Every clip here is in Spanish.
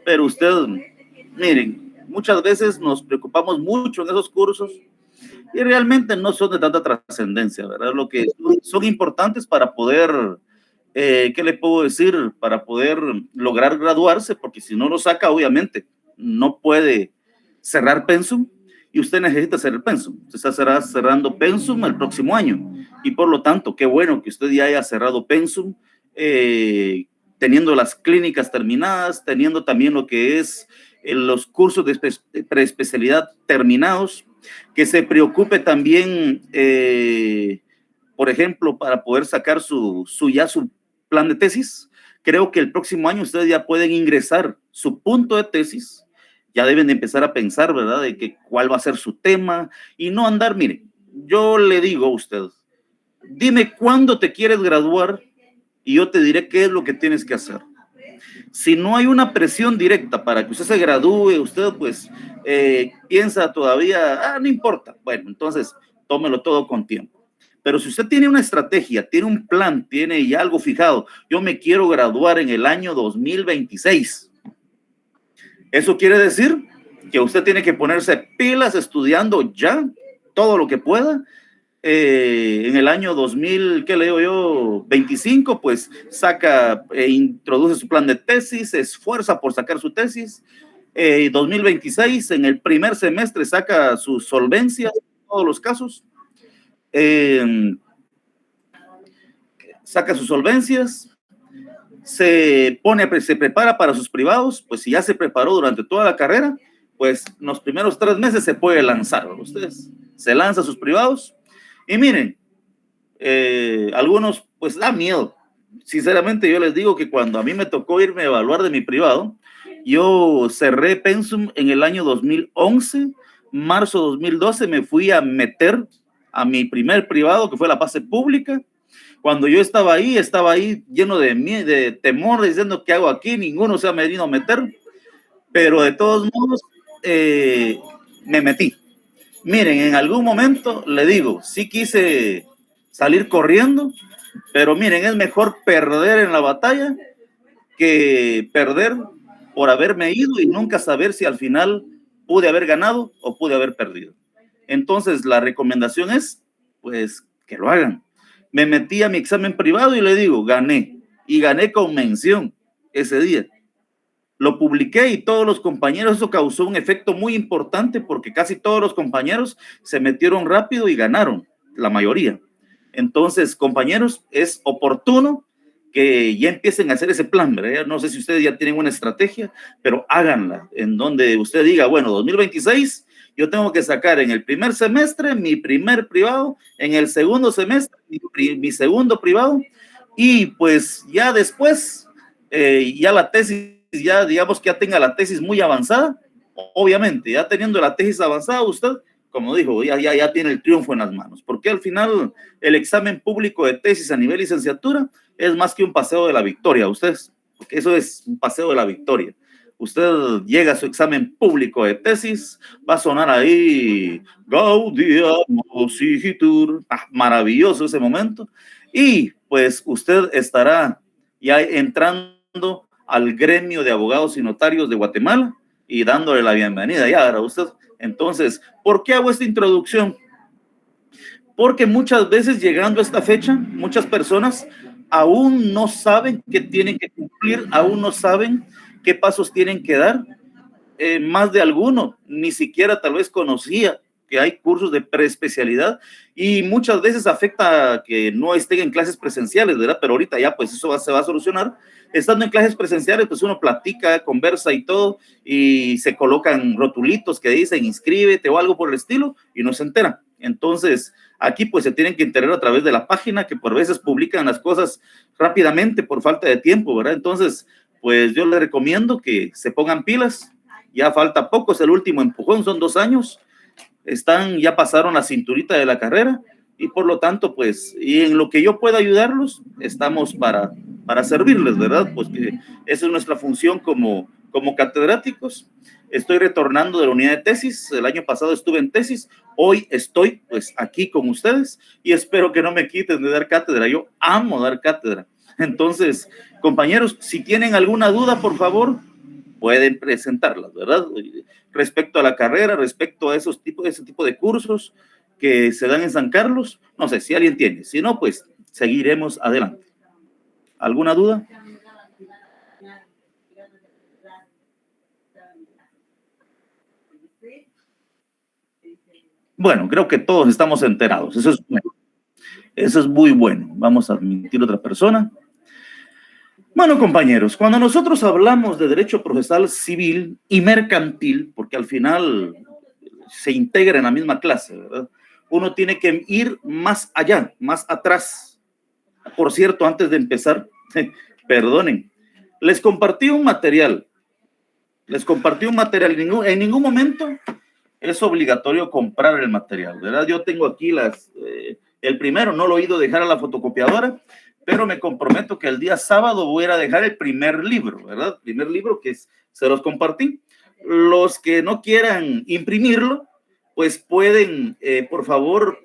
pero usted, miren, muchas veces nos preocupamos mucho en esos cursos y realmente no son de tanta trascendencia, ¿verdad? Lo que son importantes para poder, ¿qué le puedo decir? Para poder lograr graduarse, porque si no lo saca, obviamente, no puede cerrar pensum y usted necesita hacer el pensum. Usted estará cerrando pensum el próximo año y por lo tanto, qué bueno que usted ya haya cerrado pensum, teniendo las clínicas terminadas, teniendo también lo que es los cursos de preespecialidad terminados, que se preocupe también, por ejemplo, para poder sacar su plan de tesis. Creo que el próximo año ustedes ya pueden ingresar su punto de tesis, ya deben de empezar a pensar, ¿verdad?, de que cuál va a ser su tema y no andar, mire, yo le digo a usted, dime cuándo te quieres graduar y yo te diré qué es lo que tienes que hacer. Si no hay una presión directa para que usted se gradúe, usted pues piensa todavía, no importa, bueno, entonces tómelo todo con tiempo. Pero si usted tiene una estrategia, tiene un plan, tiene ya algo fijado, yo me quiero graduar en el año 2026. Eso quiere decir que usted tiene que ponerse pilas estudiando ya todo lo que pueda. En el año 2000, ¿qué leo yo? 25, pues saca, introduce su plan de tesis, se esfuerza por sacar su tesis. 2026, en el primer semestre, saca sus solvencias, en todos los casos. Saca sus solvencias, se prepara para sus privados, pues si ya se preparó durante toda la carrera, pues en los primeros 3 meses se puede lanzar, ustedes se lanza a sus privados y miren, algunos pues da miedo, sinceramente yo les digo que cuando a mí me tocó irme a evaluar de mi privado, yo cerré pensum en el año 2011, marzo 2012 me fui a meter a mi primer privado que fue la base pública. Cuando yo estaba ahí lleno de temor, diciendo ¿qué hago aquí? Ninguno se ha venido a meter, pero de todos modos me metí. Miren, en algún momento le digo, sí quise salir corriendo, pero miren, es mejor perder en la batalla que perder por haberme ido y nunca saber si al final pude haber ganado o pude haber perdido. Entonces la recomendación es pues que lo hagan. Me metí a mi examen privado y le digo, gané, y gané con mención ese día. Lo publiqué y todos los compañeros, eso causó un efecto muy importante porque casi todos los compañeros se metieron rápido y ganaron, la mayoría. Entonces, compañeros, es oportuno que ya empiecen a hacer ese plan, ¿verdad? No sé si ustedes ya tienen una estrategia, pero háganla, en donde usted diga, bueno, 2026, yo tengo que sacar en el primer semestre mi primer privado, en el segundo semestre mi segundo privado, y pues ya después, ya la tesis, ya digamos que ya tenga la tesis muy avanzada, obviamente, ya teniendo la tesis avanzada, usted, como dijo, ya tiene el triunfo en las manos, porque al final el examen público de tesis a nivel licenciatura es más que un paseo de la victoria, ustedes, porque eso es un paseo de la victoria. Usted llega a su examen público de tesis, va a sonar ahí Gaudium Igitur, maravilloso ese momento, y pues usted estará ya entrando al gremio de abogados y notarios de Guatemala y dándole la bienvenida ya a usted. Entonces, ¿por qué hago esta introducción? Porque muchas veces llegando a esta fecha, muchas personas aún no saben qué tienen que cumplir, aún no saben qué pasos tienen que dar. Más de alguno ni siquiera tal vez conocía que hay cursos de preespecialidad y muchas veces afecta a que no estén en clases presenciales, ¿verdad? Pero ahorita ya pues eso se va a solucionar. Estando en clases presenciales, pues uno platica, conversa y todo, y se colocan rotulitos que dicen inscríbete o algo por el estilo y no se entera. Entonces, aquí pues se tienen que enterar a través de la página, que por veces publican las cosas rápidamente por falta de tiempo, ¿verdad? Entonces, pues yo les recomiendo que se pongan pilas. Ya falta poco, es el último empujón, son 2 años, ya pasaron la cinturita de la carrera y por lo tanto, pues, y en lo que yo pueda ayudarlos, estamos para servirles, ¿verdad? Pues que esa es nuestra función como catedráticos. Estoy retornando de la unidad de tesis, el año pasado estuve en tesis, hoy estoy pues aquí con ustedes y espero que no me quiten de dar cátedra, yo amo dar cátedra. Entonces, compañeros, si tienen alguna duda, por favor, pueden presentarlas, ¿verdad? Respecto a la carrera, respecto a ese tipo de cursos que se dan en San Carlos, no sé si alguien tiene, si no, pues seguiremos adelante. ¿Alguna duda? Bueno, creo que todos estamos enterados. Eso es bueno. Eso es muy bueno. Vamos a admitir otra persona. Bueno, compañeros, cuando nosotros hablamos de derecho procesal civil y mercantil, porque al final se integra en la misma clase, ¿verdad? Uno tiene que ir más allá, más atrás. Por cierto, antes de empezar, perdonen, les compartí un material. En ningún momento es obligatorio comprar el material, ¿verdad? Yo tengo aquí el primero, no lo he ido a dejar a la fotocopiadora, pero me comprometo que el día sábado voy a ir a dejar el primer libro, ¿verdad? El primer libro que se los compartí. Los que no quieran imprimirlo, pues pueden, por favor,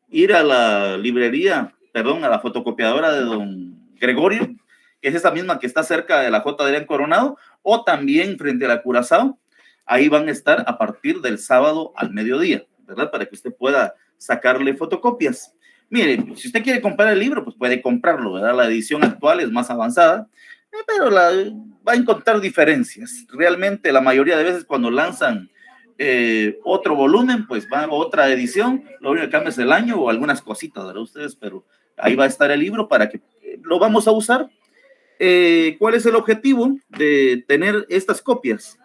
ir a la librería, perdón, a la fotocopiadora de don Gregorio, que es esa misma que está cerca de la J. Adrián Coronado, o también frente a la Curazao. Ahí van a estar a partir del sábado al mediodía, ¿verdad? Para que usted pueda sacarle fotocopias. Mire, si usted quiere comprar el libro, pues puede comprarlo, ¿verdad? La edición actual es más avanzada, pero va a encontrar diferencias. Realmente la mayoría de veces cuando lanzan otro volumen, pues va a otra edición, lo único que cambia es el año o algunas cositas, ¿verdad? Ustedes, pero ahí va a estar el libro para que lo vamos a usar. ¿Cuál es el objetivo de tener estas copias?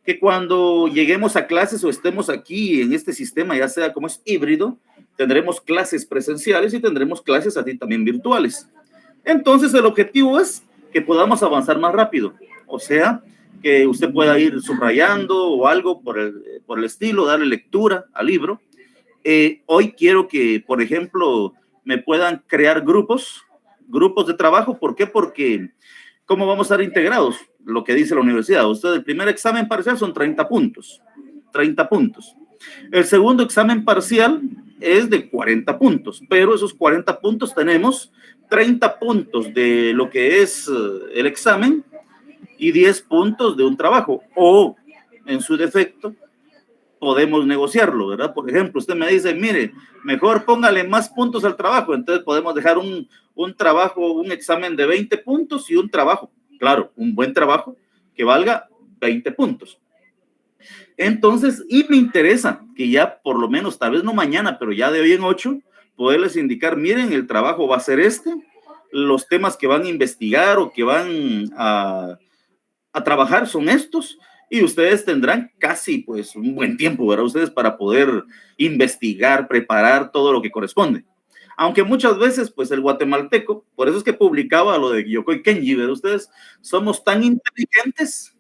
Que cuando lleguemos a clases o estemos aquí en este sistema, ya sea como es híbrido, tendremos clases presenciales y tendremos clases así también virtuales. Entonces el objetivo es que podamos avanzar más rápido, o sea, que usted pueda ir subrayando o algo por el estilo, darle lectura al libro. Hoy quiero que, por ejemplo, me puedan crear grupos de trabajo. ¿Por qué? Porque ¿cómo vamos a estar integrados? Lo que dice la universidad. Usted, el primer examen parcial son 30 puntos. 30 puntos. El segundo examen parcial es de 40 puntos, pero esos 40 puntos tenemos 30 puntos de lo que es el examen y 10 puntos de un trabajo. O, en su defecto, podemos negociarlo, ¿verdad? Por ejemplo, usted me dice, mire, mejor póngale más puntos al trabajo, entonces podemos dejar un trabajo, un examen de 20 puntos y un trabajo, claro, un buen trabajo que valga 20 puntos. Entonces, y me interesa que ya por lo menos, tal vez no mañana, pero ya de hoy en 8, poderles indicar, miren, el trabajo va a ser los temas que van a investigar o que van a trabajar son estos, y ustedes tendrán casi pues un buen tiempo, ¿verdad? Ustedes para poder investigar, preparar todo lo que corresponde. Aunque muchas veces pues el guatemalteco, por eso es que publicaba lo de Yokoi Kenji, ¿verdad? Ustedes somos tan inteligentes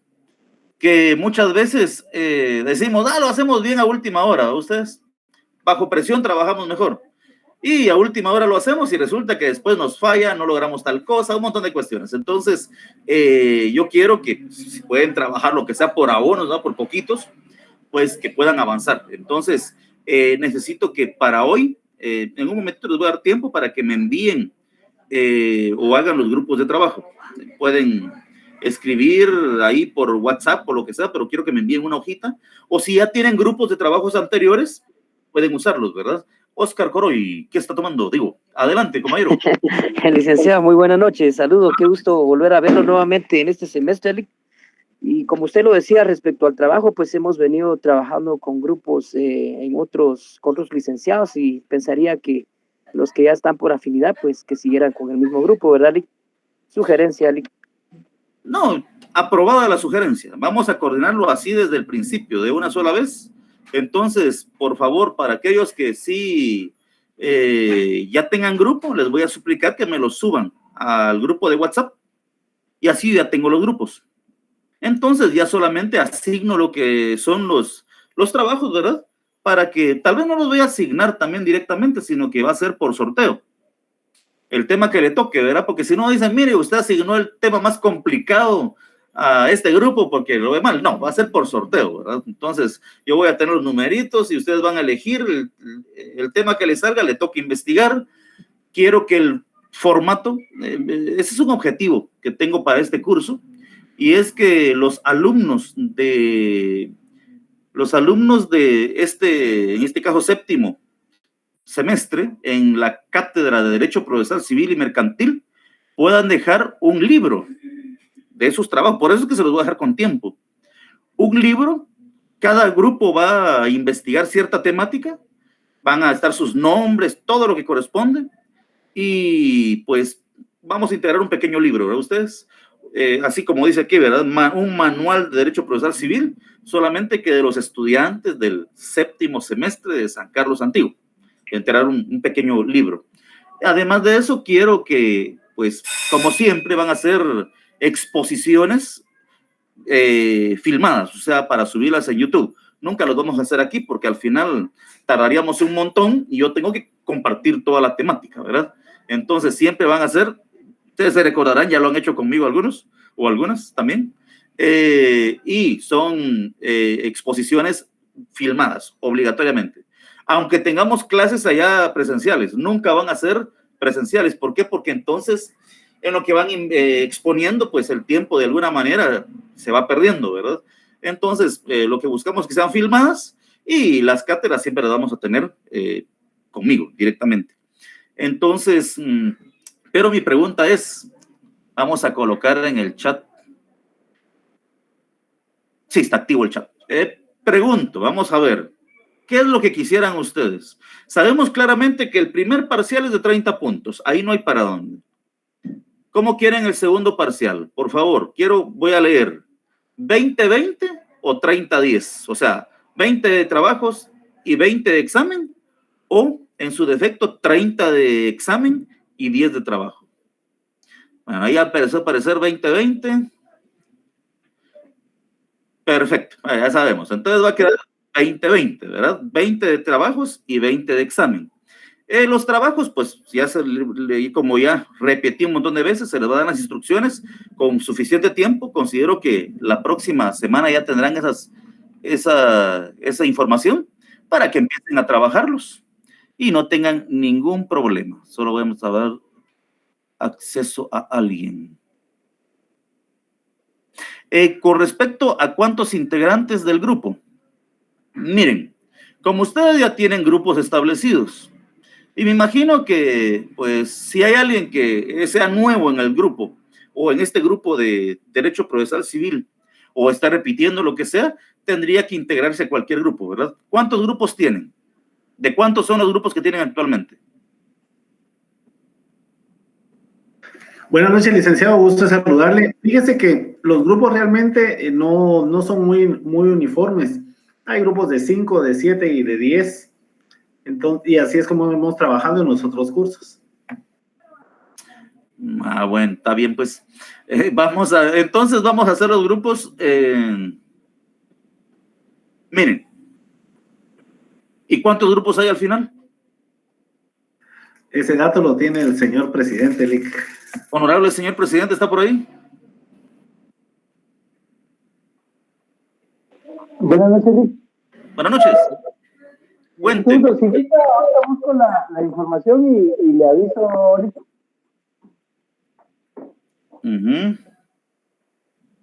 que muchas veces decimos, lo hacemos bien a última hora, ustedes bajo presión trabajamos mejor. Y a última hora lo hacemos y resulta que después nos falla, no logramos tal cosa, un montón de cuestiones. Entonces, yo quiero que si pueden trabajar lo que sea por abonos, ¿no? Por poquitos, pues que puedan avanzar. Entonces, necesito que para hoy, en un momento les voy a dar tiempo para que me envíen o hagan los grupos de trabajo. Pueden escribir ahí por WhatsApp o lo que sea, pero quiero que me envíen una hojita. O si ya tienen grupos de trabajos anteriores, pueden usarlos, ¿verdad? Oscar Coroy, ¿qué está tomando? Digo, adelante, compañero. Licenciado, muy buenas noches. Saludos, qué gusto volver a verlo nuevamente en este semestre. Y como usted lo decía respecto al trabajo, pues hemos venido trabajando con grupos con otros licenciados y pensaría que los que ya están por afinidad, pues que siguieran con el mismo grupo, ¿verdad, Lic? Sugerencia, Lic. No, aprobada la sugerencia. Vamos a coordinarlo así desde el principio, de una sola vez. Entonces, por favor, para aquellos que sí ya tengan grupo, les voy a suplicar que me los suban al grupo de WhatsApp y así ya tengo los grupos. Entonces ya solamente asigno lo que son los trabajos, ¿verdad? Para que tal vez no los voy a asignar también directamente, sino que va a ser por sorteo. El tema que le toque, ¿verdad? Porque si no dicen, mire, usted asignó el tema más complicado a este grupo porque lo ve mal. No, va a ser por sorteo, ¿verdad? Entonces, yo voy a tener los numeritos y ustedes van a elegir el tema que les salga, le toca investigar. Quiero que el formato, ese es un objetivo que tengo para este curso, y es que los alumnos de en este caso séptimo semestre, en la cátedra de Derecho Procesal Civil y Mercantil, puedan dejar un libro de esos trabajos. Por eso es que se los voy a dejar con tiempo. Un libro, cada grupo va a investigar cierta temática, van a estar sus nombres, todo lo que corresponde, y pues vamos a integrar un pequeño libro, ¿verdad? Ustedes, así como dice aquí, ¿verdad? Un manual de Derecho Procesal Civil, solamente que de los estudiantes del séptimo semestre de San Carlos Antiguo, integrar un pequeño libro. Además de eso, quiero que, pues, como siempre, van a ser exposiciones filmadas, o sea, para subirlas en YouTube. Nunca los vamos a hacer aquí porque al final tardaríamos un montón y yo tengo que compartir toda la temática, ¿verdad? Entonces siempre van a ser, ustedes se recordarán, ya lo han hecho conmigo algunos o algunas también, y son exposiciones filmadas obligatoriamente. Aunque tengamos clases allá presenciales, nunca van a ser presenciales. ¿Por qué? Porque entonces en lo que van exponiendo, pues el tiempo de alguna manera se va perdiendo, ¿verdad? Entonces, lo que buscamos es que sean filmadas y las cátedras siempre las vamos a tener conmigo directamente. Entonces, pero mi pregunta es, vamos a colocar en el chat. Sí, está activo el chat. Pregunto, vamos a ver, ¿qué es lo que quisieran ustedes? Sabemos claramente que el primer parcial es de 30 puntos, ahí no hay para dónde. ¿Cómo quieren el segundo parcial? Por favor, voy a leer 20-20 o 30-10, o sea, 20 de trabajos y 20 de examen, o en su defecto 30 de examen y 10 de trabajo. Bueno, ahí empezó a aparecer 20-20. Perfecto, ya sabemos. Entonces va a quedar 20-20, ¿verdad? 20 de trabajos y 20 de examen. Los trabajos, pues ya como ya repetí un montón de veces, se les va a dar las instrucciones con suficiente tiempo. Considero que la próxima semana ya tendrán esa información para que empiecen a trabajarlos y no tengan ningún problema. Solo vamos a dar acceso a alguien. Con respecto a cuántos integrantes del grupo, miren, como ustedes ya tienen grupos establecidos, y me imagino que, pues, si hay alguien que sea nuevo en el grupo o en este grupo de Derecho Procesal Civil o está repitiendo lo que sea, tendría que integrarse a cualquier grupo, ¿verdad? ¿Cuántos grupos tienen? ¿De cuántos son los grupos que tienen actualmente? Buenas noches, licenciado. Gusto saludarle. Fíjese que los grupos realmente no son muy uniformes. Hay grupos de 5, de 7 y de 10. Entonces, y así es como hemos trabajado en los otros cursos. Bueno, está bien, pues. Entonces vamos a hacer los grupos. Miren. ¿Y cuántos grupos hay al final? Ese dato lo tiene el señor presidente, Lic. Honorable señor presidente, ¿está por ahí? Buenas noches, Lic. Buenas noches. Cuente. Si ahorita busco la información y le aviso ahorita.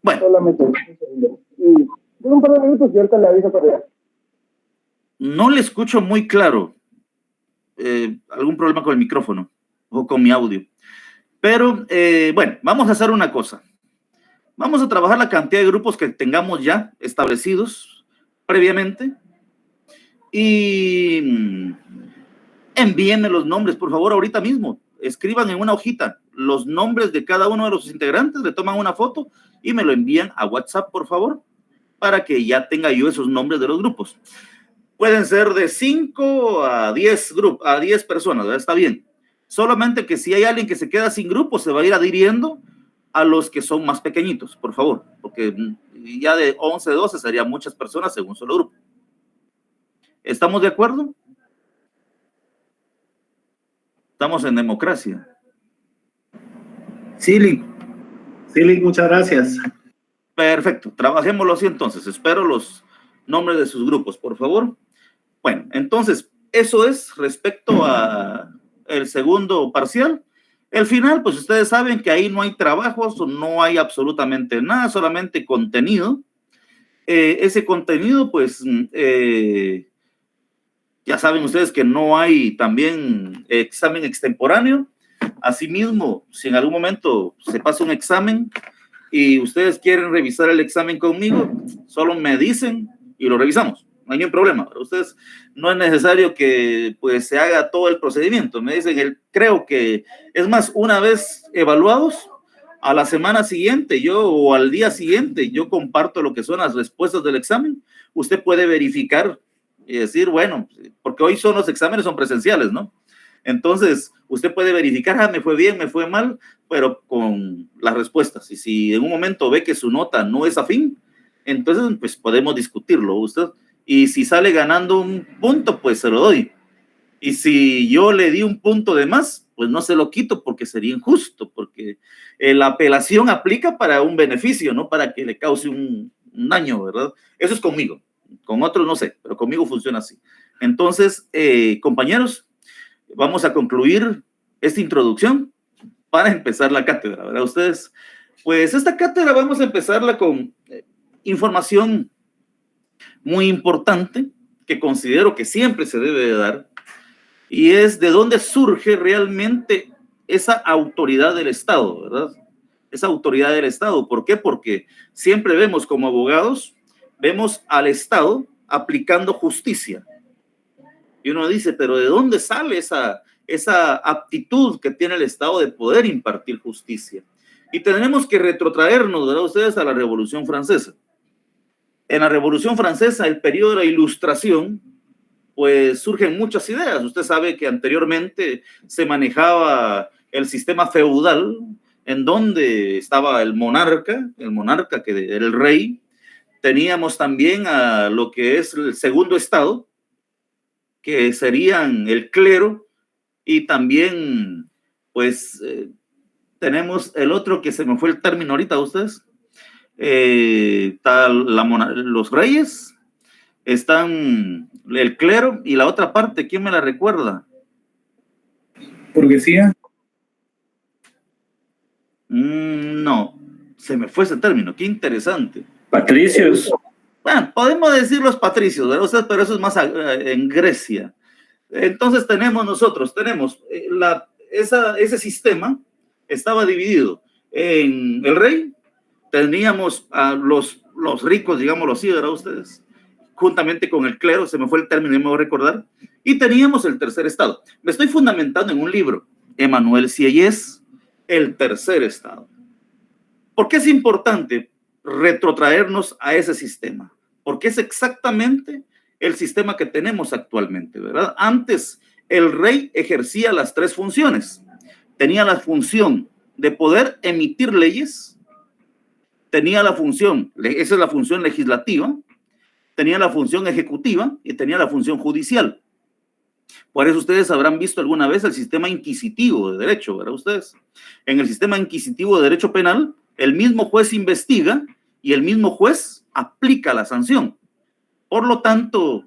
Bueno. Solamente y un par de minutos y ahorita le aviso para allá. No le escucho muy claro. Algún problema con el micrófono o con mi audio. Pero, bueno, vamos a hacer una cosa. Vamos a trabajar la cantidad de grupos que tengamos ya establecidos previamente. Y envíenme los nombres, por favor, ahorita mismo. Escriban en una hojita los nombres de cada uno de los integrantes, le toman una foto y me lo envían a WhatsApp, por favor, para que ya tenga yo esos nombres de los grupos. Pueden ser de 5 a 10 personas, ¿verdad? Está bien. Solamente que si hay alguien que se queda sin grupo, se va a ir adhiriendo a los que son más pequeñitos, por favor, porque ya de 11, 12 serían muchas personas en un solo grupo. ¿Estamos de acuerdo? Estamos en democracia. Sí, Lic, muchas gracias. Perfecto, trabajémoslo así entonces. Espero los nombres de sus grupos, por favor. Bueno, entonces, eso es respecto a el segundo parcial. El final, pues ustedes saben que ahí no hay trabajos, no hay absolutamente nada, solamente contenido. Ese contenido, pues, ya saben ustedes que no hay también examen extemporáneo. Asimismo, si en algún momento se pasa un examen y ustedes quieren revisar el examen conmigo, solo me dicen y lo revisamos. No hay ningún problema. Para ustedes no es necesario que pues se haga todo el procedimiento. Me dicen, creo que es más, una vez evaluados, a la semana siguiente o al día siguiente yo comparto lo que son las respuestas del examen. Usted puede verificar y decir, bueno, porque hoy los exámenes son presenciales, ¿no? Entonces, usted puede verificar, me fue bien, me fue mal, pero con las respuestas. Y si en un momento ve que su nota no es afín, entonces, pues podemos discutirlo usted. Y si sale ganando un punto, pues se lo doy. Y si yo le di un punto de más, pues no se lo quito porque sería injusto, porque la apelación aplica para un beneficio, no para que le cause un daño, ¿verdad? Eso es conmigo. Con otros no sé, pero conmigo funciona así. Entonces, compañeros, vamos a concluir esta introducción para empezar la cátedra, ¿verdad? Ustedes, pues esta cátedra vamos a empezarla con información muy importante que considero que siempre se debe de dar, y es de dónde surge realmente esa autoridad del Estado, ¿verdad? Esa autoridad del Estado. ¿Por qué? Porque siempre vemos como abogados, vemos al Estado aplicando justicia. Y uno dice, pero ¿de dónde sale esa aptitud que tiene el Estado de poder impartir justicia? Y tenemos que retrotraernos, ¿verdad? Ustedes, a la Revolución Francesa. En la Revolución Francesa, el periodo de la Ilustración, pues surgen muchas ideas. Usted sabe que anteriormente se manejaba el sistema feudal, en donde estaba el monarca que era el rey. Teníamos también a lo que es el segundo estado, que serían el clero, y también, pues, tenemos el otro que se me fue el término ahorita a ustedes. Los reyes, están el clero, y la otra parte, ¿quién me la recuerda? Burguesía. No, se me fue ese término, qué interesante. Patricios. Bueno, podemos decir los patricios, ¿verdad? O sea, pero eso es más en Grecia. Entonces tenemos ese sistema estaba dividido en el rey, teníamos a los ricos, digámoslo así, ¿verdad ustedes? Juntamente con el clero, se me fue el término, no me voy a recordar, y teníamos el tercer estado. Me estoy fundamentando en un libro, Emmanuel Sieyès, El tercer estado. ¿Por qué es importante retrotraernos a ese sistema? Porque es exactamente el sistema que tenemos actualmente, ¿verdad? Antes, el rey ejercía las tres funciones. Tenía la función de poder emitir leyes, tenía la función, esa es la función legislativa, tenía la función ejecutiva y tenía la función judicial. Por eso ustedes habrán visto alguna vez el sistema inquisitivo de derecho, ¿verdad ustedes? En el sistema inquisitivo de derecho penal, el mismo juez investiga y el mismo juez aplica la sanción. Por lo tanto,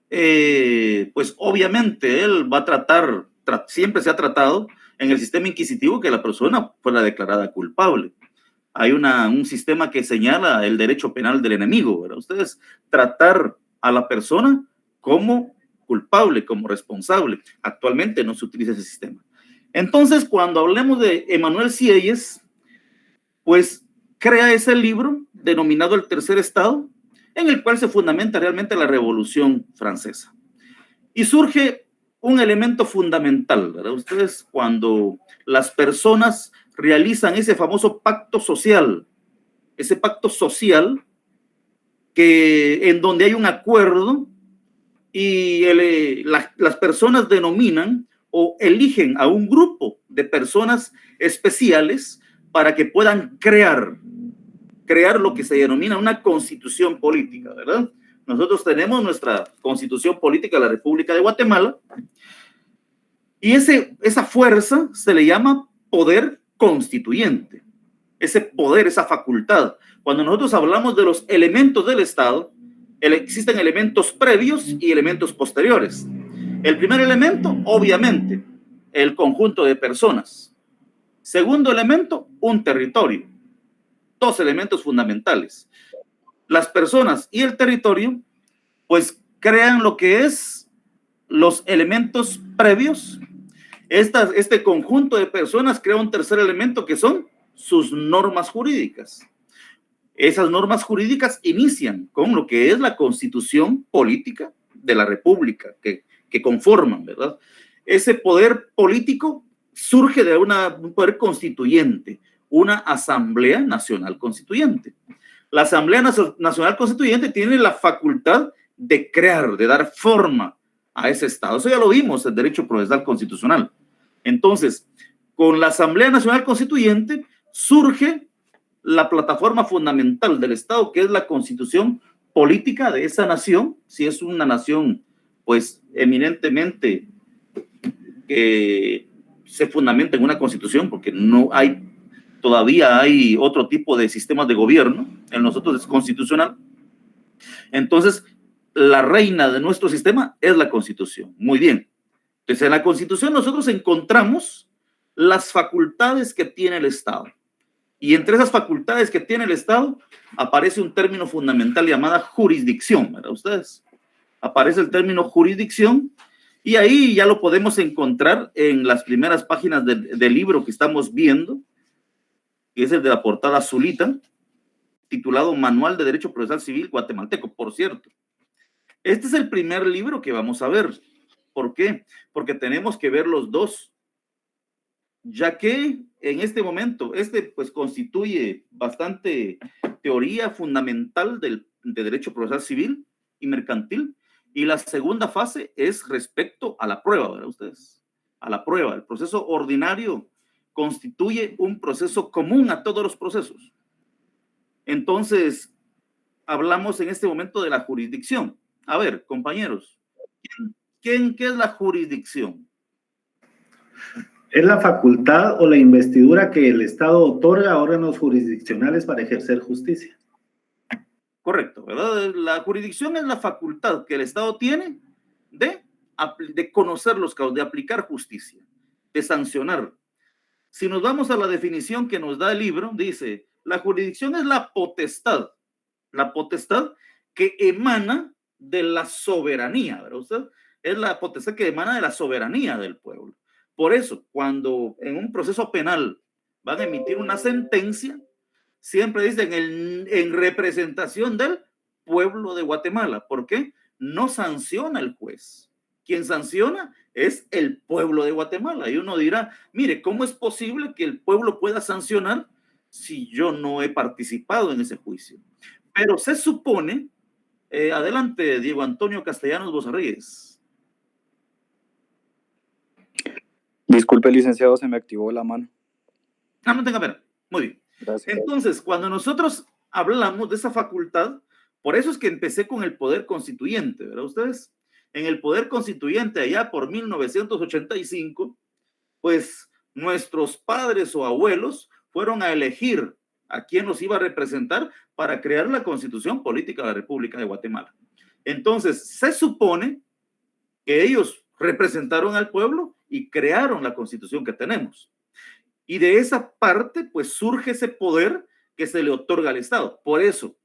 pues obviamente él va a tratar, siempre se ha tratado en el sistema inquisitivo que la persona fuera declarada culpable. Hay un sistema que señala el derecho penal del enemigo, ¿verdad? Ustedes, tratar a la persona como culpable, como responsable. Actualmente no se utiliza ese sistema. Entonces, cuando hablemos de Emmanuel Sieyès, pues crea ese libro denominado El tercer estado, en el cual se fundamenta realmente la Revolución Francesa. Y surge un elemento fundamental, ¿verdad? Ustedes, cuando las personas realizan ese famoso pacto social que en donde hay un acuerdo y las personas denominan o eligen a un grupo de personas especiales para que puedan crear lo que se denomina una constitución política, ¿verdad? Nosotros tenemos nuestra constitución política de la República de Guatemala, y esa fuerza se le llama poder constituyente. Ese poder, esa facultad. Cuando nosotros hablamos de los elementos del Estado, existen elementos previos y elementos posteriores. El primer elemento, obviamente, el conjunto de personas. Segundo elemento, un territorio. Dos elementos fundamentales. Las personas y el territorio, pues crean lo que es los elementos previos. Este conjunto de personas crea un tercer elemento que son sus normas jurídicas. Esas normas jurídicas inician con lo que es la constitución política de la república que conforman, ¿verdad? Ese poder político surge de un poder constituyente, una asamblea nacional constituyente. La asamblea nacional constituyente tiene la facultad de crear, de dar forma a ese estado. Eso ya lo vimos en derecho procesal constitucional. Entonces, con la asamblea nacional constituyente surge la plataforma fundamental del Estado, que es la constitución política de esa nación, si es una nación, pues, eminentemente que se fundamenta en una constitución, porque todavía hay otro tipo de sistemas de gobierno, en nosotros es constitucional. Entonces, la reina de nuestro sistema es la constitución. Muy bien. Entonces, en la constitución nosotros encontramos las facultades que tiene el Estado. Y entre esas facultades que tiene el Estado aparece un término fundamental llamada jurisdicción, ¿verdad ustedes? Aparece el término jurisdicción y ahí ya lo podemos encontrar en las primeras páginas del libro que estamos viendo, que es el de la portada azulita, titulado Manual de Derecho Procesal Civil Guatemalteco, por cierto. Este es el primer libro que vamos a ver. ¿Por qué? Porque tenemos que ver los dos, ya que en este momento, pues constituye bastante teoría fundamental de derecho procesal civil y mercantil, y la segunda fase es respecto a la prueba, ¿verdad ustedes? A la prueba. El proceso ordinario constituye un proceso común a todos los procesos. Entonces, hablamos en este momento de la jurisdicción. A ver, compañeros, ¿qué es la jurisdicción? Es la facultad o la investidura que el Estado otorga a órganos jurisdiccionales para ejercer justicia. Correcto, ¿verdad? La jurisdicción es la facultad que el Estado tiene de conocer los casos, de aplicar justicia, de sancionar. Si nos vamos a la definición que nos da el libro, dice, la jurisdicción es la potestad que emana de la soberanía, ¿verdad usted? Es la potestad que emana de la soberanía del pueblo. Por eso, cuando en un proceso penal van a emitir una sentencia, siempre dicen en representación del pueblo de Guatemala. ¿Por qué? No sanciona el juez. Quien sanciona es el pueblo de Guatemala. Y uno dirá, mire, ¿cómo es posible que el pueblo pueda sancionar si yo no he participado en ese juicio? Pero se supone, adelante, Diego Antonio Castellanos Bozarríez. Disculpe, licenciado, se me activó la mano. No tenga pena. Muy bien. Gracias. Entonces, cuando nosotros hablamos de esa facultad, por eso es que empecé con el poder constituyente, ¿verdad ustedes? En el poder constituyente allá por 1985, pues nuestros padres o abuelos fueron a elegir a quién los iba a representar para crear la Constitución Política de la República de Guatemala. Entonces, se supone que ellos representaron al pueblo y crearon la Constitución que tenemos. Y de esa parte, pues surge ese poder que se le otorga al Estado. Por eso,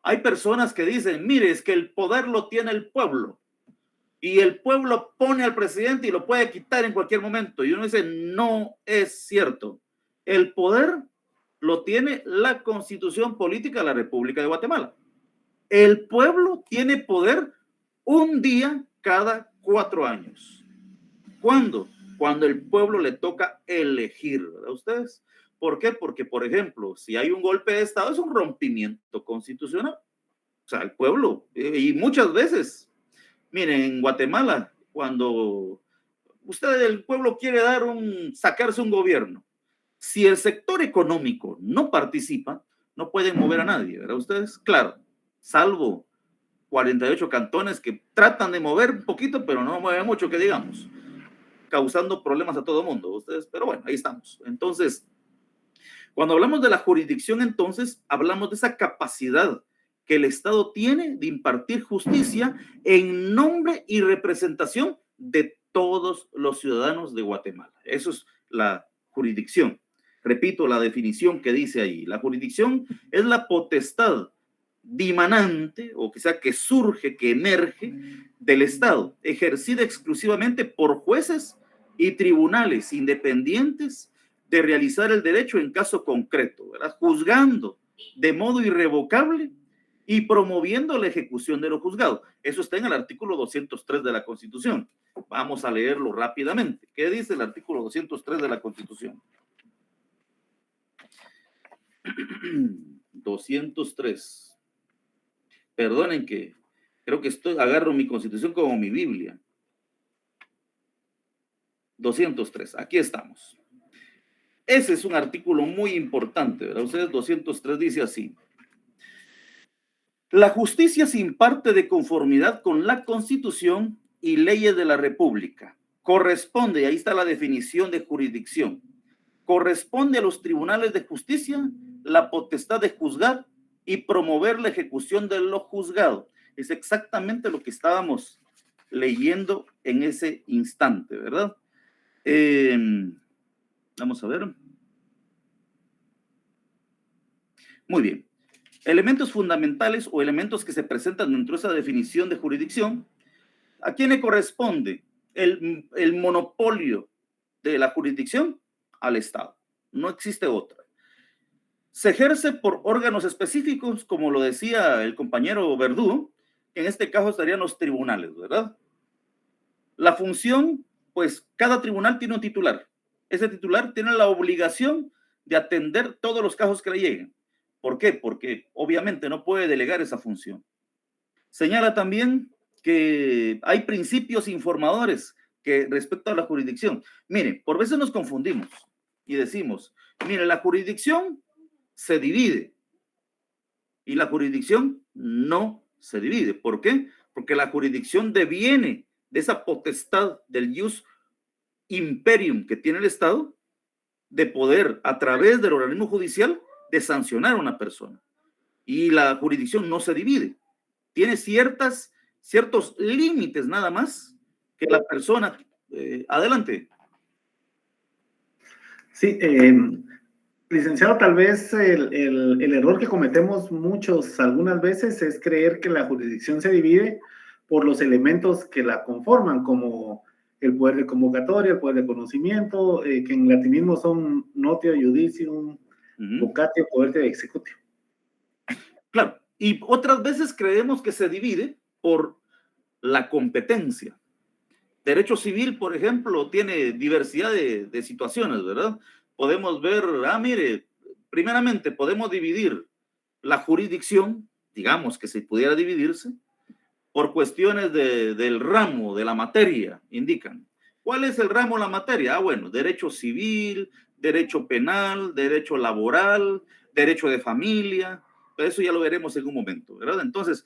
hay personas que dicen, mire, es que el poder lo tiene el pueblo. Y el pueblo pone al presidente y lo puede quitar en cualquier momento. Y uno dice, no es cierto. El poder lo tiene la Constitución Política de la República de Guatemala. El pueblo tiene poder un día cada 4 años. ¿Cuándo? Cuando el pueblo le toca elegir, ¿verdad ustedes? ¿Por qué? Porque, por ejemplo, si hay un golpe de Estado, es un rompimiento constitucional. O sea, el pueblo, y muchas veces, miren, en Guatemala, cuando el pueblo quiere sacarse un gobierno, si el sector económico no participa, no pueden mover a nadie, ¿verdad ustedes? Claro, salvo 48 cantones que tratan de mover un poquito, pero no mueven mucho, que digamos, causando problemas a todo mundo, ustedes, pero bueno, ahí estamos. Entonces, cuando hablamos de la jurisdicción, entonces, hablamos de esa capacidad que el Estado tiene de impartir justicia en nombre y representación de todos los ciudadanos de Guatemala. Eso es la jurisdicción. Repito la definición que dice ahí. La jurisdicción es la potestad dimanante, o que sea, que surge, que emerge del Estado, ejercida exclusivamente por jueces y tribunales independientes de realizar el derecho en caso concreto, ¿verdad? Juzgando de modo irrevocable y promoviendo la ejecución de lo juzgado. Eso está en el artículo 203 de la Constitución. Vamos a leerlo rápidamente. ¿Qué dice el artículo 203 de la Constitución? 203. Perdonen que creo que agarro mi Constitución como mi Biblia. 203, aquí estamos. Ese es un artículo muy importante, ¿verdad? Ustedes 203 dice así: la justicia se imparte de conformidad con la Constitución y leyes de la República. Corresponde, y ahí está la definición de jurisdicción, corresponde a los tribunales de justicia la potestad de juzgar y promover la ejecución de lo juzgado. Es exactamente lo que estábamos leyendo en ese instante, ¿verdad? Vamos a ver. Muy bien. Elementos fundamentales o elementos que se presentan dentro de esa definición de jurisdicción. ¿A quién le corresponde el monopolio de la jurisdicción? Al Estado. No existe otra. Se ejerce por órganos específicos, como lo decía el compañero Verdugo, que en este caso estarían los tribunales, ¿verdad? La función, pues cada tribunal tiene un titular. Ese titular tiene la obligación de atender todos los casos que le lleguen. ¿Por qué? Porque obviamente no puede delegar esa función. Señala también que hay principios informadores que respecto a la jurisdicción. Miren, por veces nos confundimos y decimos, mire, la jurisdicción se divide y la jurisdicción no se divide. ¿Por qué? Porque la jurisdicción deviene de esa potestad del ius imperium que tiene el Estado de poder, a través del organismo judicial, de sancionar a una persona. Y la jurisdicción no se divide. Tiene ciertos límites nada más que la persona. Adelante. Sí, licenciado, tal vez el error que cometemos muchos algunas veces es creer que la jurisdicción se divide por los elementos que la conforman, como el poder de convocatoria, el poder de conocimiento, que en latinismo son notio, judicium, vocatio, poder de executio. Claro, y otras veces creemos que se divide por la competencia. Derecho civil, por ejemplo, tiene diversidad de situaciones, ¿verdad? Podemos ver, mire, primeramente podemos dividir la jurisdicción, digamos que se pudiera dividirse, por cuestiones del ramo, de la materia, indican. ¿Cuál es el ramo de la materia? Bueno, derecho civil, derecho penal, derecho laboral, derecho de familia. Eso ya lo veremos en un momento, ¿verdad? Entonces,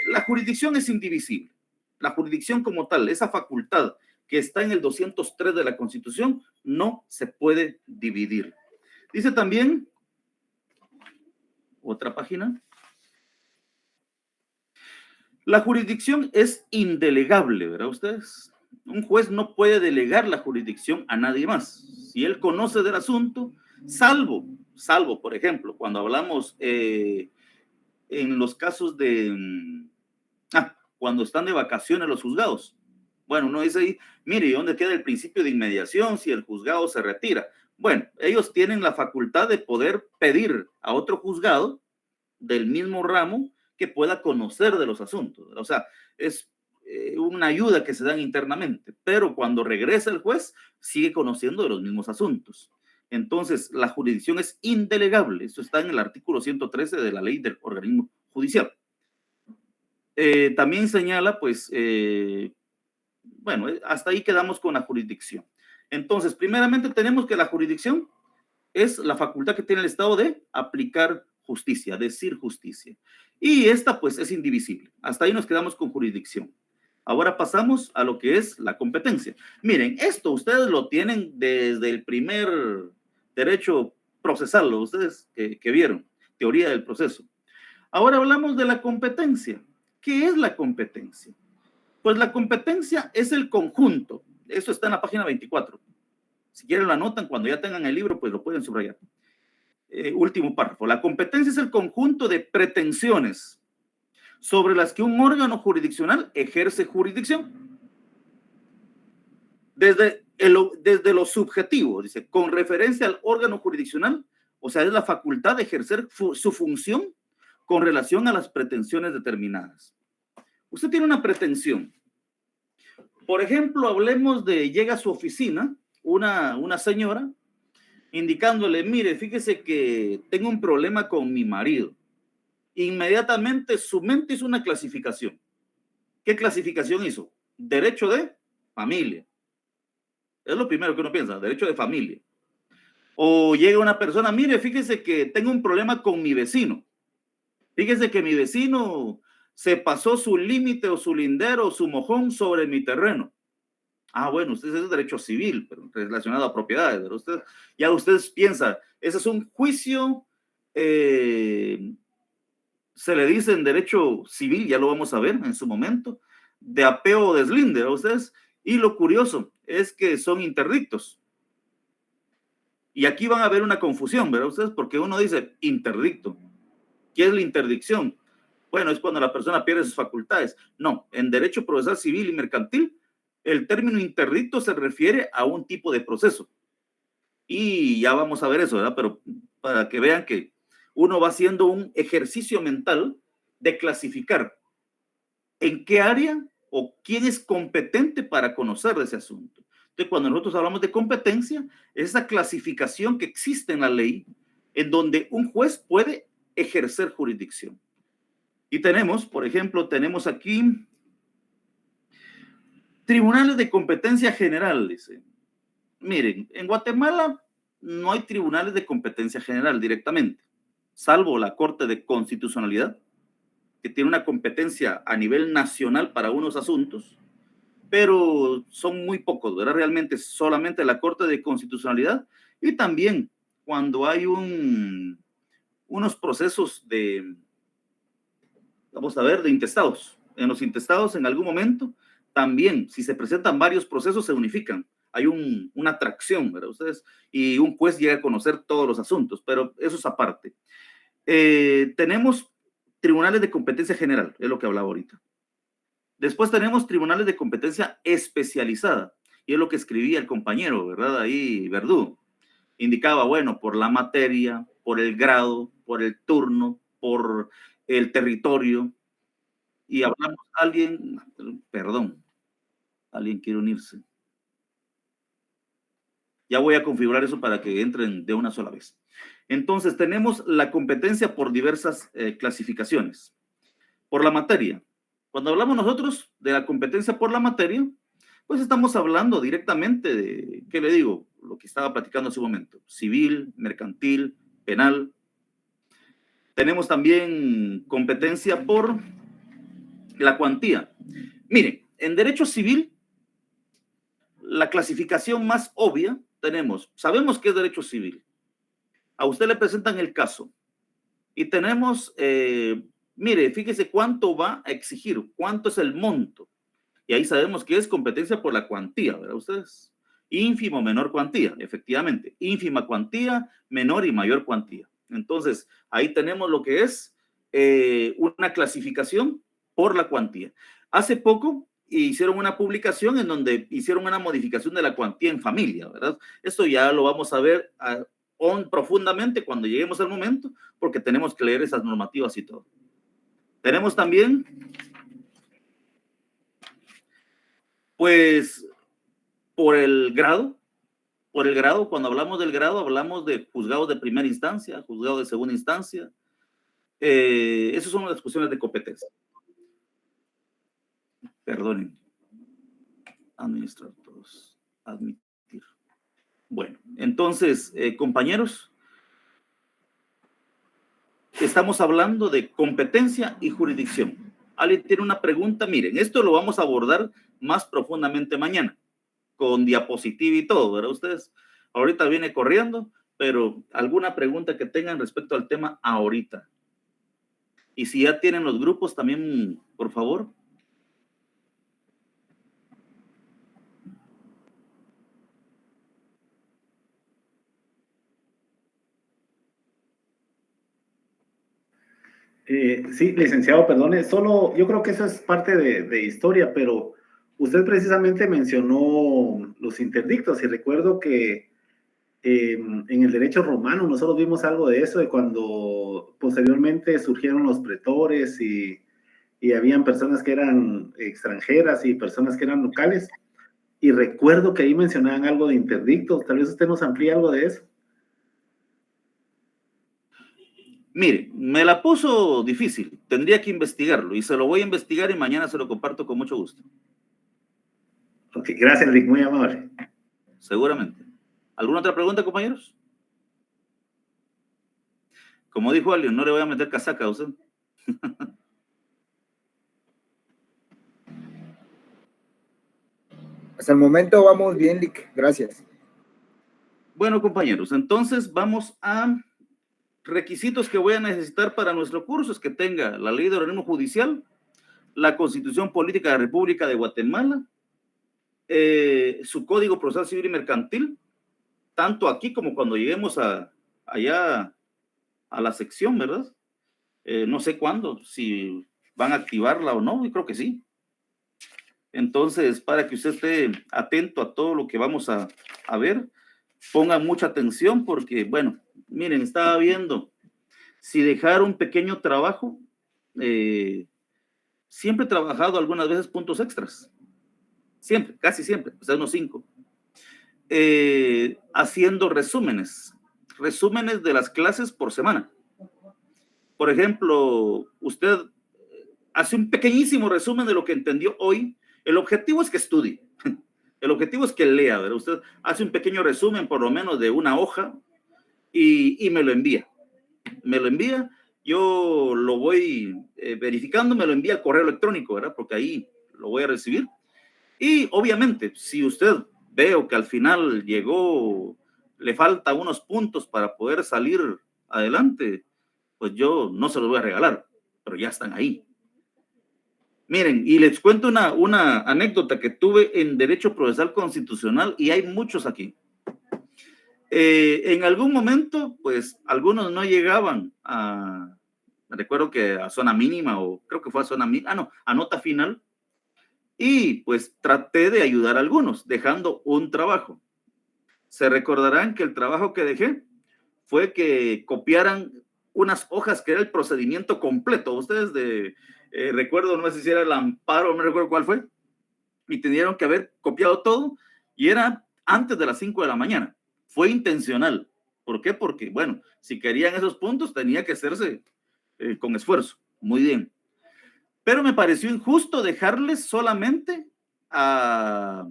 la jurisdicción es indivisible. La jurisdicción como tal, esa facultad que está en el 203 de la Constitución, no se puede dividir. Dice también, otra página, la jurisdicción es indelegable, ¿verdad ustedes? Un juez no puede delegar la jurisdicción a nadie más. Si él conoce del asunto, salvo, por ejemplo, cuando hablamos en los casos de, cuando están de vacaciones los juzgados. Bueno, uno dice ahí, mire, ¿y dónde queda el principio de inmediación si el juzgado se retira? Bueno, ellos tienen la facultad de poder pedir a otro juzgado del mismo ramo que pueda conocer de los asuntos. O sea, es una ayuda que se dan internamente, pero cuando regresa el juez, sigue conociendo de los mismos asuntos. Entonces, la jurisdicción es indelegable. Eso está en el artículo 113 de la ley del organismo judicial. También señala, pues, bueno, hasta ahí quedamos con la jurisdicción. Entonces, primeramente tenemos que la jurisdicción es la facultad que tiene el Estado de aplicar justicia, decir justicia. Y esta, pues, es indivisible. Hasta ahí nos quedamos con jurisdicción. Ahora pasamos a lo que es la competencia. Miren, esto ustedes lo tienen desde el primer derecho procesal, ustedes que vieron, teoría del proceso. Ahora hablamos de la competencia. ¿Qué es la competencia? Pues la competencia es el conjunto, eso está en la página 24, Si quieren lo anotan, cuando ya tengan el libro, pues lo pueden subrayar. Último párrafo. La competencia es el conjunto de pretensiones sobre las que un órgano jurisdiccional ejerce jurisdicción. Desde lo subjetivo, dice, con referencia al órgano jurisdiccional, o sea, es la facultad de ejercer su función con relación a las pretensiones determinadas. Usted tiene una pretensión. Por ejemplo, hablemos de, llega a su oficina una señora indicándole, mire, fíjese que tengo un problema con mi marido. Inmediatamente su mente hizo una clasificación. ¿Qué clasificación hizo? Derecho de familia. Es lo primero que uno piensa, derecho de familia. O llega una persona, mire, fíjese que tengo un problema con mi vecino. Fíjese que mi vecino se pasó su límite o su lindero o su mojón sobre mi terreno. Ah, bueno, usted es derecho civil, pero relacionado a propiedades. Pero usted piensa, ese es un juicio, se le dice en derecho civil, ya lo vamos a ver en su momento, de apeo o deslinde, ¿verdad ustedes? Y lo curioso es que son interdictos. Y aquí van a ver una confusión, ¿verdad ustedes? Porque uno dice interdicto. ¿Qué es la interdicción? Bueno, es cuando la persona pierde sus facultades. No, en derecho procesal civil y mercantil, el término interdicto se refiere a un tipo de proceso. Y ya vamos a ver eso, ¿verdad? Pero para que vean que uno va haciendo un ejercicio mental de clasificar en qué área o quién es competente para conocer de ese asunto. Entonces, cuando nosotros hablamos de competencia, es esa clasificación que existe en la ley en donde un juez puede ejercer jurisdicción. Y tenemos, por ejemplo, tenemos aquí tribunales de competencia general, dice. Miren, en Guatemala no hay tribunales de competencia general directamente, salvo la Corte de Constitucionalidad, que tiene una competencia a nivel nacional para unos asuntos, pero son muy pocos, ¿verdad? Realmente solamente la Corte de Constitucionalidad y también cuando hay unos procesos de, vamos a ver, de intestados. En los intestados, en algún momento, también, si se presentan varios procesos, se unifican. Hay una atracción, ¿verdad? Ustedes, y un juez llega a conocer todos los asuntos, pero eso es aparte. Tenemos tribunales de competencia general, es lo que hablaba ahorita. Después tenemos tribunales de competencia especializada, y es lo que escribía el compañero, ¿verdad? Ahí, Verdú. Indicaba, bueno, por la materia, por el grado, por el turno, por el territorio. Y hablamos, alguien quiere unirse. Ya voy a configurar eso para que entren de una sola vez. Entonces, tenemos la competencia por diversas clasificaciones. Por la materia. Cuando hablamos nosotros de la competencia por la materia, pues estamos hablando directamente de, ¿qué le digo? Lo que estaba platicando hace un momento. Civil, mercantil, penal. Tenemos también competencia por la cuantía. Miren, en derecho civil, la clasificación más obvia tenemos, sabemos que es derecho civil. A usted le presentan el caso y tenemos, mire, fíjese cuánto va a exigir, cuánto es el monto. Y ahí sabemos que es competencia por la cuantía, ¿verdad ustedes? Ínfimo, menor cuantía, efectivamente. Ínfima cuantía, menor y mayor cuantía. Entonces, ahí tenemos lo que es una clasificación por la cuantía. Hace poco hicieron una publicación en donde hicieron una modificación de la cuantía en familia, ¿verdad? Esto ya lo vamos a ver profundamente cuando lleguemos al momento, porque tenemos que leer esas normativas y todo. Tenemos también, pues, por el grado, cuando hablamos del grado, hablamos de juzgados de primera instancia, juzgados de segunda instancia. Esas son las cuestiones de competencia. Perdonen. Administrar todos. Admitir. Bueno, entonces, compañeros, estamos hablando de competencia y jurisdicción. ¿Alguien tiene una pregunta? Miren, esto lo vamos a abordar más profundamente mañana, con diapositiva y todo, ¿verdad? Ustedes ahorita viene corriendo, pero alguna pregunta que tengan respecto al tema ahorita. Y si ya tienen los grupos también, por favor. Sí, licenciado, perdone, solo yo creo que eso es parte de historia, pero usted precisamente mencionó los interdictos y recuerdo que en el derecho romano nosotros vimos algo de eso, de cuando posteriormente surgieron los pretores y habían personas que eran extranjeras y personas que eran locales, y recuerdo que ahí mencionaban algo de interdictos. Tal vez usted nos amplíe algo de eso. Mire, me la puso difícil, tendría que investigarlo y se lo voy a investigar y mañana se lo comparto con mucho gusto. Ok, gracias, Rick, muy amable. Seguramente. ¿Alguna otra pregunta, compañeros? Como dijo alguien, no le voy a meter casaca a usted. Hasta el momento vamos bien, Lick. Gracias. Bueno, compañeros, entonces vamos a requisitos que voy a necesitar para nuestro curso. Es que tenga la ley de organismo judicial, la Constitución Política de la República de Guatemala, su Código Procesal Civil y Mercantil, tanto aquí como cuando lleguemos allá a la sección, ¿verdad? No sé cuándo, si van a activarla o no, y creo que sí. Entonces, para que usted esté atento a todo lo que vamos a ver, pongan mucha atención porque, bueno, miren, estaba viendo, si dejar un pequeño trabajo, siempre he trabajado algunas veces puntos extras, siempre, casi siempre, o sea, unos 5, haciendo resúmenes de las clases por semana. Por ejemplo, usted hace un pequeñísimo resumen de lo que entendió hoy. El objetivo es que estudie, el objetivo es que lea, ¿verdad? Usted hace un pequeño resumen por lo menos de una hoja y me lo envía. Yo lo voy verificando, me lo envía al correo electrónico, ¿verdad? Porque ahí lo voy a recibir. Y obviamente, si usted veo que al final llegó, le falta unos puntos para poder salir adelante, pues yo no se los voy a regalar, pero ya están ahí. Miren, y les cuento una anécdota que tuve en Derecho Procesal Constitucional, y hay muchos aquí. En algún momento, pues, algunos no llegaban recuerdo que a zona mínima, o creo que fue a zona mínima, a nota final, y pues traté de ayudar a algunos, dejando un trabajo. Se recordarán que el trabajo que dejé fue que copiaran unas hojas que era el procedimiento completo. Ustedes recuerdo, no sé si era el amparo, no me recuerdo cuál fue, y tenían que haber copiado todo, y era antes de las 5 de la mañana. Fue intencional. ¿Por qué? Porque, bueno, si querían esos puntos, tenía que hacerse con esfuerzo. Muy bien. Pero me pareció injusto dejarles solamente a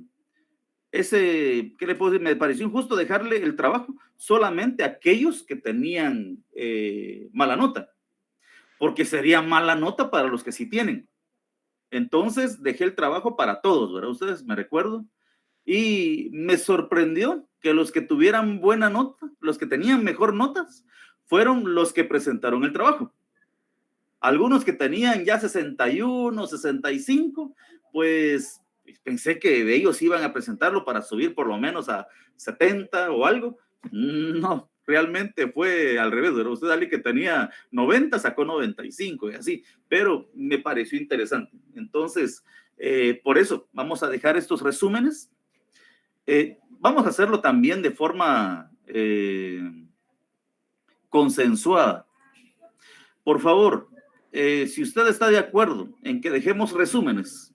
¿qué le puedo decir? Me pareció injusto dejarle el trabajo solamente a aquellos que tenían mala nota, porque sería mala nota para los que sí tienen. Entonces dejé el trabajo para todos, ¿verdad? Ustedes me recuerdo. Y me sorprendió que los que tuvieran buena nota, los que tenían mejor notas, fueron los que presentaron el trabajo. Algunos que tenían ya 61, 65, pues pensé que ellos iban a presentarlo para subir por lo menos a 70 o algo. No, realmente fue al revés. Era usted alguien que tenía 90, sacó 95 y así, pero me pareció interesante. Entonces, por eso vamos a dejar estos resúmenes. Vamos a hacerlo también de forma consensuada. Por favor, si usted está de acuerdo en que dejemos resúmenes,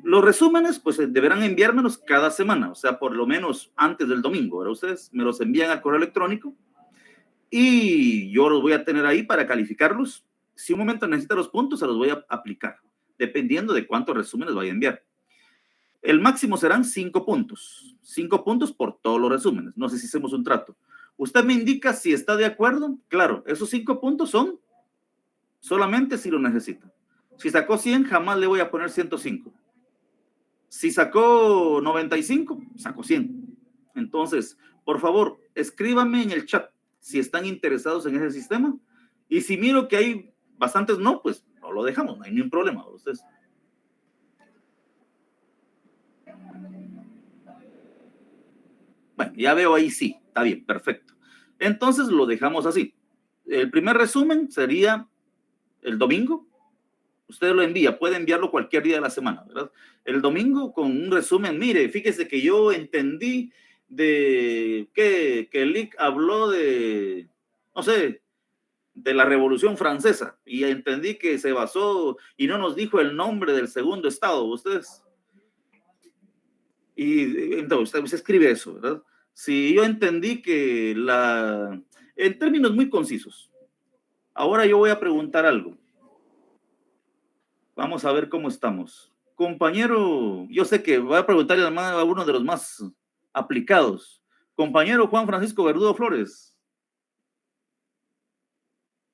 los resúmenes pues deberán enviármelos cada semana, o sea, por lo menos antes del domingo, ¿verdad? Ustedes me los envían al correo electrónico y yo los voy a tener ahí para calificarlos. Si un momento necesita los puntos, se los voy a aplicar, dependiendo de cuántos resúmenes vaya a enviar. El máximo serán 5 puntos. 5 puntos por todos los resúmenes. No sé si hacemos un trato. Usted me indica si está de acuerdo. Claro, esos 5 puntos son solamente si lo necesita. Si sacó 100, jamás le voy a poner 105. Si sacó 95, saco 100. Entonces, por favor, escríbanme en el chat si están interesados en ese sistema. Y si miro que hay bastantes no, pues no lo dejamos, no hay ningún problema. Ustedes. Bueno, ya veo ahí sí, está bien, perfecto. Entonces lo dejamos así. El primer resumen sería el domingo, usted lo envía, puede enviarlo cualquier día de la semana, ¿verdad? El domingo con un resumen, mire, fíjese que yo entendí de que Lick habló de, no sé, de la Revolución Francesa y entendí que se basó y no nos dijo el nombre del segundo estado, ustedes. Y entonces usted escribe eso, ¿verdad? Si yo entendí que en términos muy concisos, ahora yo voy a preguntar algo. Vamos a ver cómo estamos. Compañero, yo sé que voy a preguntarle a uno de los más aplicados. Compañero Juan Francisco Verdugo Flores.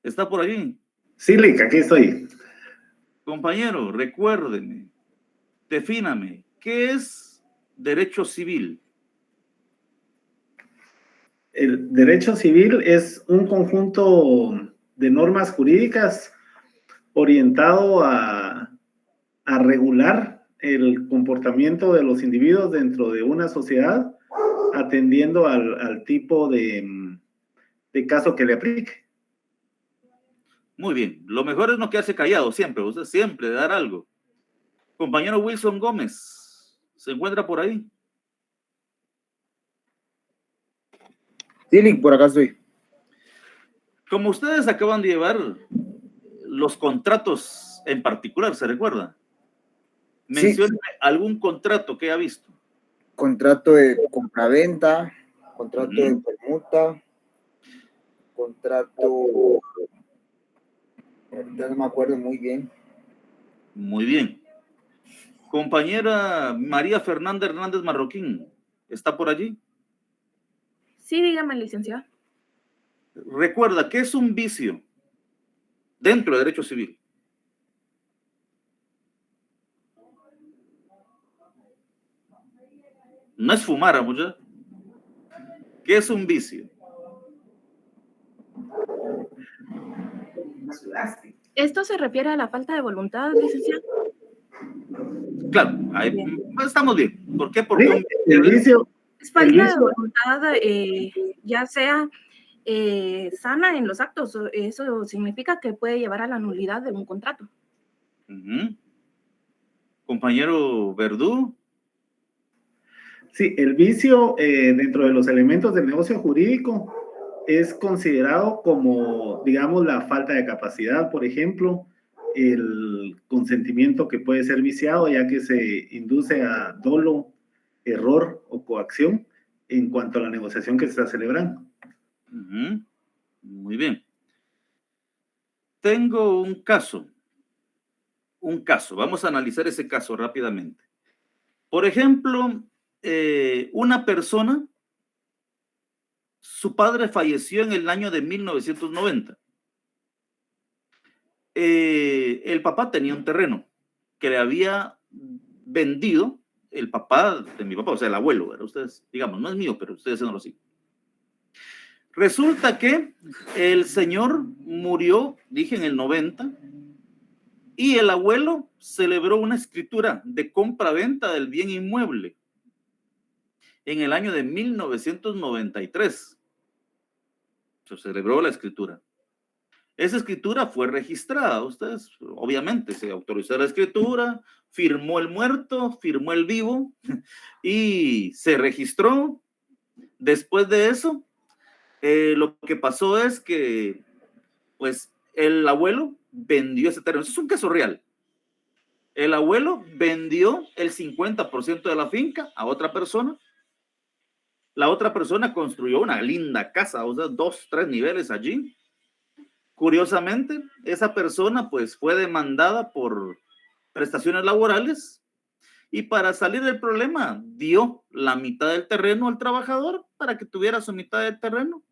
¿Está por allí? Sí, Lick, aquí estoy. Compañero, recuérdeme, defíname, ¿qué es derecho civil? El derecho civil es un conjunto de normas jurídicas orientado a regular el comportamiento de los individuos dentro de una sociedad, atendiendo al tipo de caso que le aplique. Muy bien, lo mejor es no quedarse callado siempre, usted siempre dar algo. Compañero Wilson Gómez, ¿se encuentra por ahí? Sí, Lick, por acá estoy. Como ustedes acaban de llevar los contratos en particular, ¿se recuerda? Mencione algún contrato que haya visto. Contrato de compraventa, contrato de permuta, contrato... Ahorita no me acuerdo muy bien. Muy bien. Compañera María Fernanda Hernández Marroquín, ¿está por allí? Sí, dígame, licenciado. Recuerda, ¿qué es un vicio dentro de derecho civil? No es fumar, muchacha. ¿Qué es un vicio? ¿Esto se refiere a la falta de voluntad, licenciado? Claro, ahí Bien. estamos bien. ¿Por qué? Porque un El vicio, Es falta el de vicio, voluntad, ya sea sana en los actos. Eso significa que puede llevar a la nulidad de un contrato. Compañero Verdú. sí, el vicio dentro de los elementos del negocio jurídico es considerado como, digamos, la falta de capacidad, por ejemplo, el consentimiento que puede ser viciado, ya que se induce a dolo, error o coacción en cuanto a la negociación que se está celebrando. Muy bien. Tengo un caso. Vamos a analizar ese caso rápidamente. Por ejemplo, una persona, su padre falleció en el año de 1990. El papá tenía un terreno que le había vendido el papá de mi papá, o sea, el abuelo, ¿verdad? Ustedes, digamos, no es mío, pero ustedes no lo siguen. Resulta que el señor murió, dije, en el 90, y el abuelo celebró una escritura de compra-venta del bien inmueble en el año de 1993. Se celebró la escritura. Esa escritura fue registrada. Ustedes, obviamente, se autorizó la escritura, firmó el muerto, firmó el vivo y se registró. Después de eso, lo que pasó es que, pues, el abuelo vendió ese terreno. Eso es un caso real. El abuelo vendió el 50% de la finca a otra persona. La otra persona construyó una linda casa, o sea, 2, 3 niveles allí. Curiosamente, esa persona pues fue demandada por prestaciones laborales y para salir del problema dio la mitad del terreno al trabajador para que tuviera su mitad del terreno.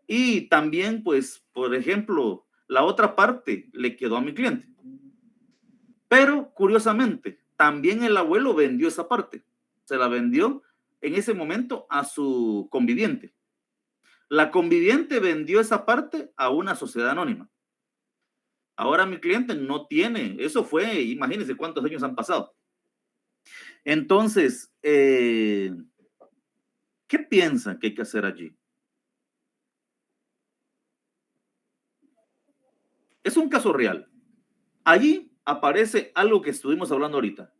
Y también pues, por ejemplo, la otra parte le quedó a mi cliente. Pero curiosamente, también el abuelo vendió esa parte. Se la vendió en ese momento a su conviviente. La conviviente vendió esa parte a una sociedad anónima. Ahora mi cliente no tiene, eso fue, imagínense cuántos años han pasado. Entonces, ¿qué piensan que hay que hacer allí? Es un caso real. Allí aparece algo que estuvimos hablando ahorita.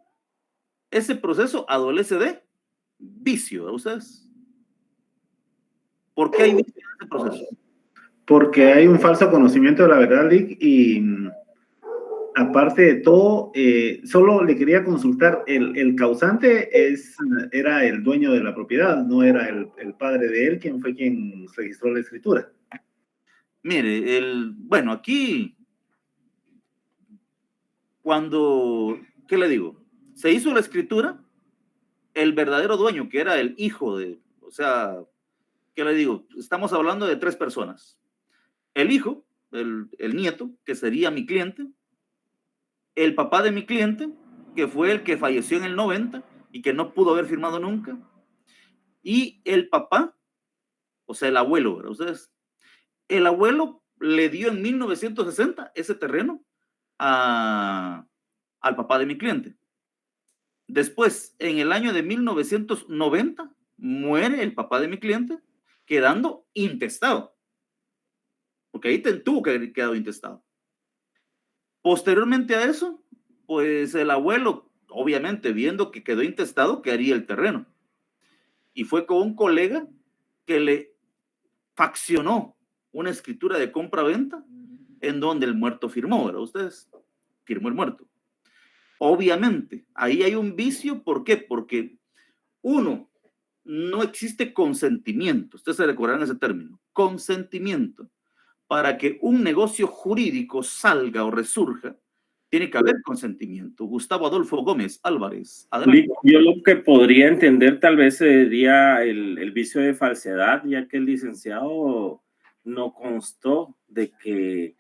Ese proceso adolece de vicio, ¿a ustedes? ¿Por qué hay vicio en ese proceso? Porque hay un falso conocimiento de la verdad, Lick, y aparte de todo, solo le quería consultar, el causante era el dueño de la propiedad, no era el padre de él, quien fue quien registró la escritura. Mire, bueno, aquí, cuando, ¿qué le digo? Se hizo la escritura, el verdadero dueño, que era el hijo de, o sea, ¿qué le digo? Estamos hablando de 3 personas. El hijo, el nieto, que sería mi cliente, el papá de mi cliente, que fue el que falleció en el 90 y que no pudo haber firmado nunca, y el papá, o sea, el abuelo, ¿verdad? Ustedes, el abuelo le dio en 1960 ese terreno al papá de mi cliente. Después, en el año de 1990, muere el papá de mi cliente, quedando intestado, porque ahí tuvo que haber quedado intestado. Posteriormente a eso, pues el abuelo, obviamente, viendo que quedó intestado, que haría el terreno. Y fue con un colega que le faccionó una escritura de compra-venta en donde el muerto firmó, ¿verdad? Ustedes, firmó el muerto. Obviamente, ahí hay un vicio. ¿Por qué? Porque, uno, no existe consentimiento. Ustedes se recordarán ese término, consentimiento. Para que un negocio jurídico salga o resurja, tiene que haber consentimiento. Gustavo Adolfo Gómez Álvarez. Adelante. Yo lo que podría entender tal vez sería el vicio de falsedad, ya que el licenciado no constó de que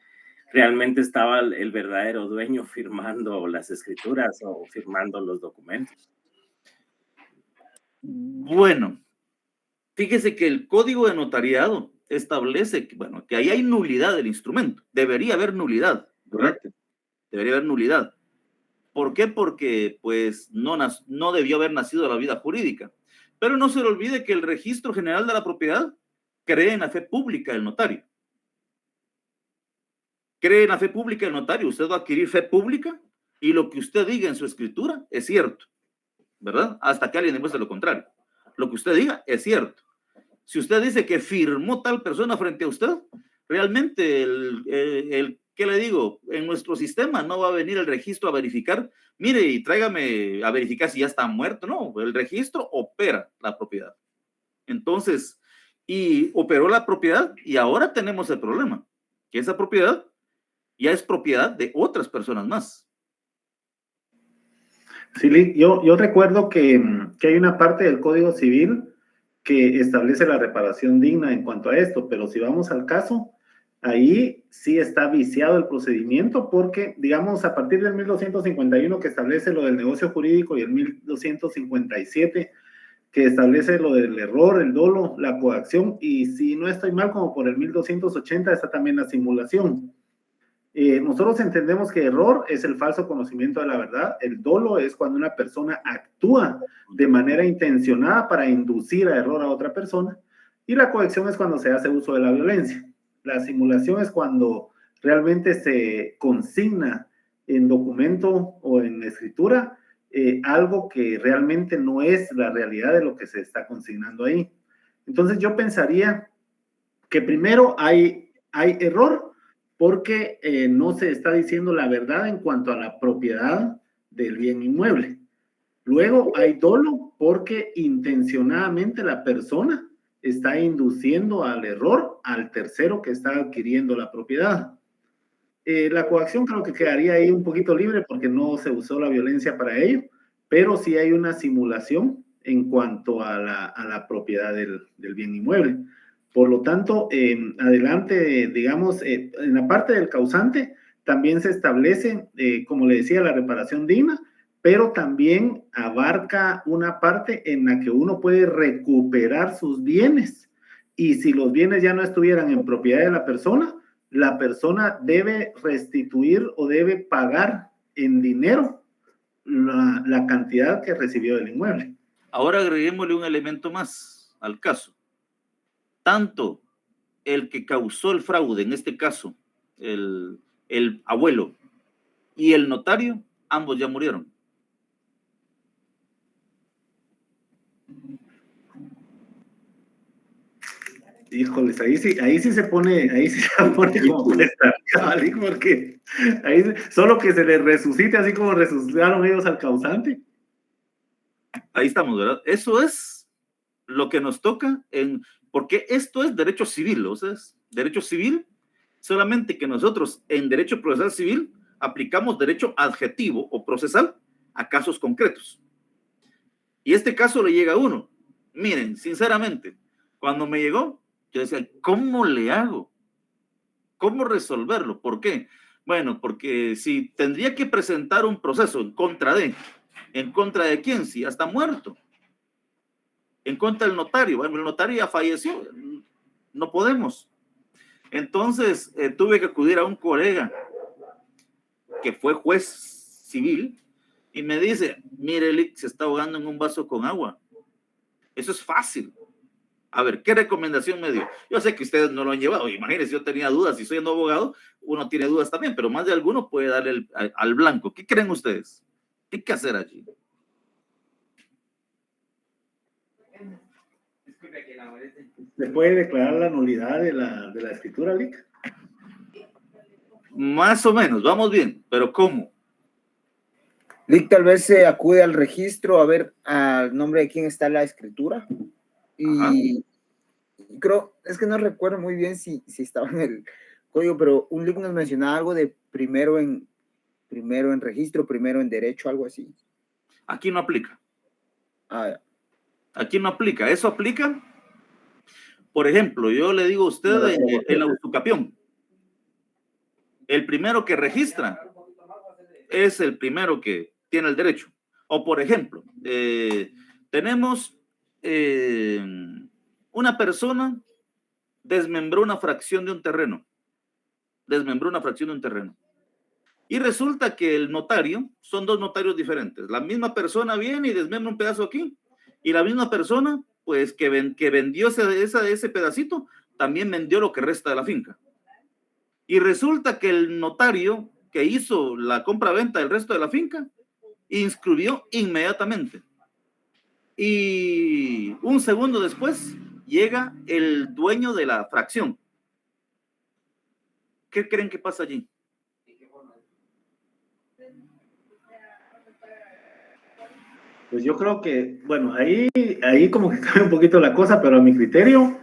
realmente estaba el verdadero dueño firmando las escrituras o firmando los documentos. Bueno, fíjese que el Código de Notariado establece que, bueno, que ahí hay nulidad del instrumento. Debería haber nulidad, ¿correcto? Debería haber nulidad. ¿Por qué? Porque pues no debió haber nacido de la vida jurídica. Pero no se le olvide que el Registro General de la Propiedad cree en la fe pública del notario. Cree en la fe pública del notario. Usted va a adquirir fe pública y lo que usted diga en su escritura es cierto, ¿verdad? Hasta que alguien demuestre lo contrario. Lo que usted diga es cierto. Si usted dice que firmó tal persona frente a usted, realmente ¿qué le digo? En nuestro sistema no va a venir el registro a verificar, mire, y tráigame a verificar si ya está muerto. No, el registro opera la propiedad. Entonces, y operó la propiedad y ahora tenemos el problema, que esa propiedad ya es propiedad de otras personas más. Sí, yo recuerdo que hay una parte del Código Civil que establece la reparación digna en cuanto a esto, pero si vamos al caso, ahí sí está viciado el procedimiento porque, digamos, a partir del 1251 que establece lo del negocio jurídico y el 1257 que establece lo del error, el dolo, la coacción, y si no estoy mal, como por el 1280 está también la simulación. Nosotros entendemos que error es el falso conocimiento de la verdad, el dolo es cuando una persona actúa de manera intencionada para inducir a error a otra persona, y la coacción es cuando se hace uso de la violencia. La simulación es cuando realmente se consigna en documento o en escritura algo que realmente no es la realidad de lo que se está consignando ahí. Entonces yo pensaría que primero hay error, porque no se está diciendo la verdad en cuanto a la propiedad del bien inmueble. Luego hay dolo porque intencionadamente la persona está induciendo al error al tercero que está adquiriendo la propiedad. La coacción creo que quedaría ahí un poquito libre porque no se usó la violencia para ello, pero sí hay una simulación en cuanto a la propiedad del bien inmueble. Por lo tanto, adelante, digamos, en la parte del causante también se establece, como le decía, la reparación digna, pero también abarca una parte en la que uno puede recuperar sus bienes. Y si los bienes ya no estuvieran en propiedad de la persona debe restituir o debe pagar en dinero la cantidad que recibió del inmueble. Ahora agreguémosle un elemento más al caso. Tanto el que causó el fraude, en este caso, el el abuelo y el notario, ambos ya murieron. Híjoles, ahí sí se pone como cuesta, porque ahí solo que se le resucite así como resucitaron ellos al causante. Ahí estamos, ¿verdad? Eso es lo que nos toca porque esto es derecho civil, o sea, es derecho civil, solamente que nosotros en derecho procesal civil aplicamos derecho adjetivo o procesal a casos concretos. Y este caso le llega a uno. Miren, sinceramente, cuando me llegó, yo decía, ¿cómo le hago? ¿Cómo resolverlo? ¿Por qué? Bueno, porque si tendría que presentar un proceso ¿en contra de quién? Si ya está muerto. En contra del notario. Bueno, el notario ya falleció. No podemos. Entonces, tuve que acudir a un colega que fue juez civil y me dice, mire, Lick, se está ahogando en un vaso con agua. Eso es fácil. A ver, ¿qué recomendación me dio? Yo sé que ustedes no lo han llevado. Imagínense, yo tenía dudas. Si soy un abogado, uno tiene dudas también, pero más de alguno puede darle al blanco. ¿Qué creen ustedes? ¿Qué hay que hacer allí? ¿Se puede declarar la nulidad de la escritura, Lick? Más o menos, vamos bien, pero ¿cómo? Lick tal vez se acude al registro a ver al nombre de quién está la escritura. Y creo, es que no recuerdo muy bien si estaba en el código, pero un Lick nos mencionaba algo de primero en registro, primero en derecho, algo así. Aquí no aplica. Ah, Aquí no aplica. Eso aplica, por ejemplo, yo le digo a usted en la usucapión, el primero que registra es el primero que tiene el derecho. O por ejemplo, tenemos una persona desmembró una fracción de un terreno. Y resulta que el notario, son dos notarios diferentes. La misma persona viene y desmembra un pedazo aquí. Y la misma persona, pues, que vendió ese pedacito, también vendió lo que resta de la finca. Y resulta que el notario que hizo la compra-venta del resto de la finca, inscribió inmediatamente. Y un segundo después, llega el dueño de la fracción. ¿Qué creen que pasa allí? Pues yo creo que, bueno, ahí como que cambia un poquito la cosa, pero a mi criterio,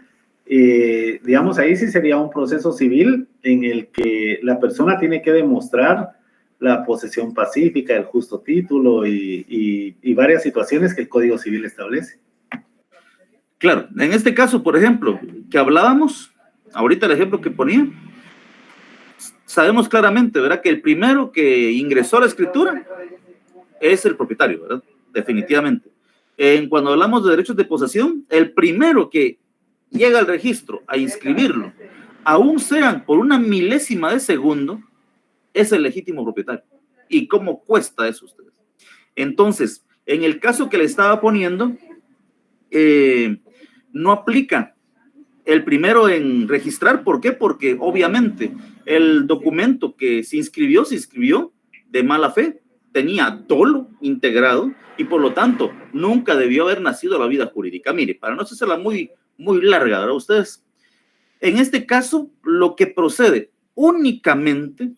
digamos, ahí sí sería un proceso civil en el que la persona tiene que demostrar la posesión pacífica, el justo título y varias situaciones que el Código Civil establece. Claro, en este caso, por ejemplo, que hablábamos, ahorita el ejemplo que ponía, sabemos claramente, ¿verdad? Que el primero que ingresó a la escritura es el propietario, ¿verdad? Definitivamente. Cuando hablamos de derechos de posesión, el primero que llega al registro a inscribirlo, aún sean por una milésima de segundo, es el legítimo propietario. ¿Y cómo cuesta eso ustedes? Entonces, en el caso que le estaba poniendo, no aplica el primero en registrar. ¿Por qué? Porque obviamente el documento que se inscribió de mala fe, tenía dolo integrado y por lo tanto nunca debió haber nacido la vida jurídica. Mire, para no hacerla muy larga, ¿verdad? Ustedes, en este caso, lo que procede únicamente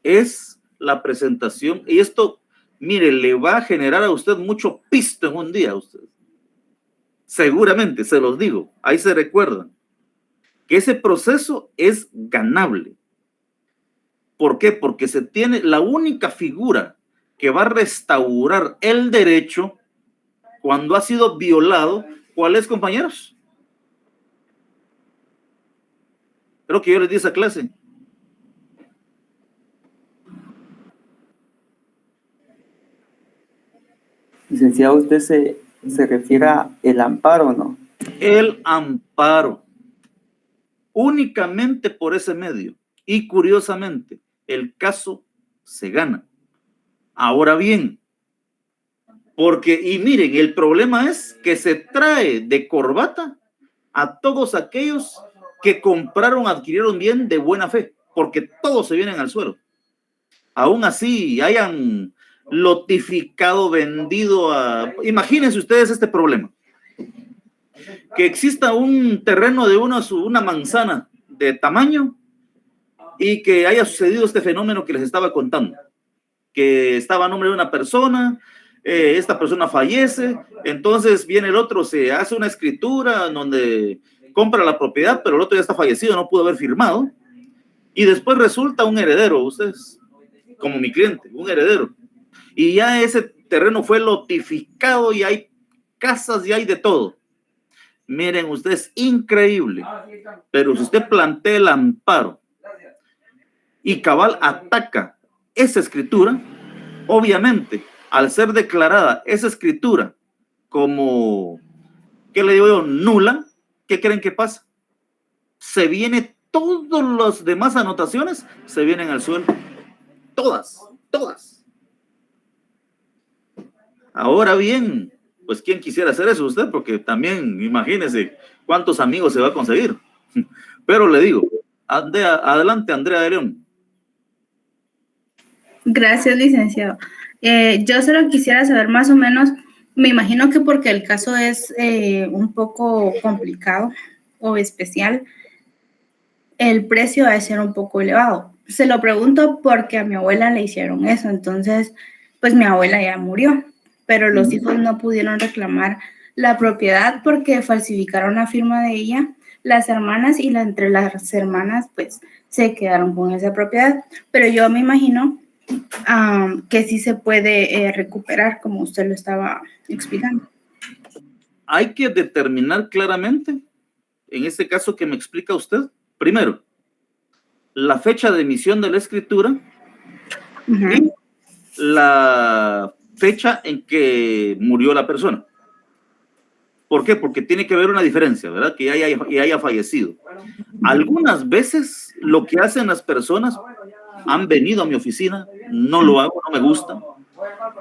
es la presentación, y esto, mire, le va a generar a usted mucho pisto en un día a usted. Seguramente, se los digo, ahí se recuerdan que ese proceso es ganable. ¿Por qué? Porque se tiene la única figura que va a restaurar el derecho cuando ha sido violado. ¿Cuál es, compañeros? Creo que yo les di esa clase. Licenciado, ¿usted se refiere a el amparo, no? El amparo. Únicamente por ese medio. Y curiosamente, el caso se gana. Ahora bien, y miren, el problema es que se trae de corbata a todos aquellos que compraron, adquirieron bien de buena fe. porque todos se vienen al suelo. Aún así, hayan lotificado, vendido a... Imagínense ustedes este problema. Que exista un terreno de una manzana de tamaño y que haya sucedido este fenómeno que les estaba contando. Que estaba a nombre de una persona, esta persona fallece, entonces viene el otro, se hace una escritura donde compra la propiedad, pero el otro ya está fallecido, no pudo haber firmado, y después resulta un heredero, ustedes, como mi cliente, un heredero, y ya ese terreno fue lotificado y hay casas y hay de todo. Miren ustedes, increíble, pero si usted plantea el amparo y cabal ataca esa escritura, obviamente, al ser declarada esa escritura como, ¿qué le digo yo? Nula, ¿qué creen que pasa? Se viene, todas las demás anotaciones se vienen al suelo. Todas. Ahora bien, pues ¿quién quisiera hacer eso usted? Porque también, imagínese cuántos amigos se va a conseguir. Pero le digo, adelante, Andrea de León. Gracias, licenciado. Yo solo quisiera saber más o menos, me imagino que porque el caso es un poco complicado o especial, el precio debe ser un poco elevado. Se lo pregunto porque a mi abuela le hicieron eso, entonces, pues mi abuela ya murió, pero los hijos no pudieron reclamar la propiedad porque falsificaron la firma de ella, las hermanas, y entre las hermanas, pues, se quedaron con esa propiedad. Pero yo me imagino que sí se puede recuperar, como usted lo estaba explicando. Hay que determinar claramente, en este caso que me explica usted, primero, la fecha de emisión de la escritura y la fecha en que murió la persona. ¿Por qué? Porque tiene que haber una diferencia, ¿verdad? Que haya fallecido. Algunas veces lo que hacen las personas, han venido a mi oficina, no lo hago, no me gusta,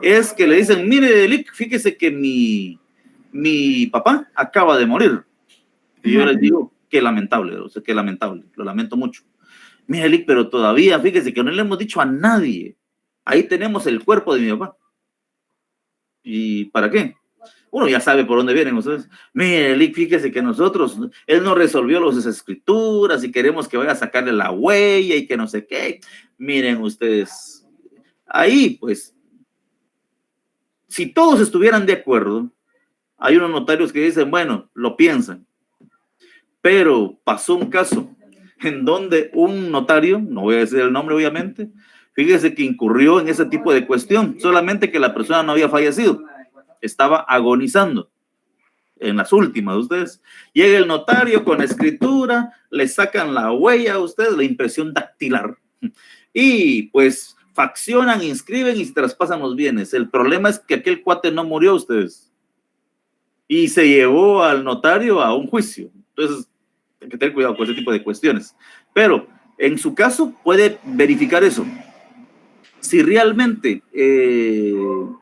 es que le dicen, mire, Lick, fíjese que mi papá acaba de morir. Y yo les digo, qué lamentable, o sea, qué lamentable, lo lamento mucho. Mire, Lick, pero todavía, fíjese que no le hemos dicho a nadie. Ahí tenemos el cuerpo de mi papá. ¿Y para qué? Uno ya sabe por dónde vienen ustedes. Mire, Lick, fíjese que nosotros, él no resolvió las escrituras y queremos que vaya a sacarle la huella y que no sé qué. Miren ustedes, ahí pues, si todos estuvieran de acuerdo, hay unos notarios que dicen, bueno, lo piensan. Pero pasó un caso en donde un notario, no voy a decir el nombre obviamente, fíjese que incurrió en ese tipo de cuestión, solamente que la persona no había fallecido, estaba agonizando en las últimas de ustedes. Llega el notario con la escritura, le sacan la huella a ustedes, la impresión dactilar, y pues faccionan, inscriben y se traspasan los bienes. El problema es que aquel cuate no murió a ustedes y se llevó al notario a un juicio. Entonces hay que tener cuidado con ese tipo de cuestiones, pero en su caso puede verificar eso. Si realmente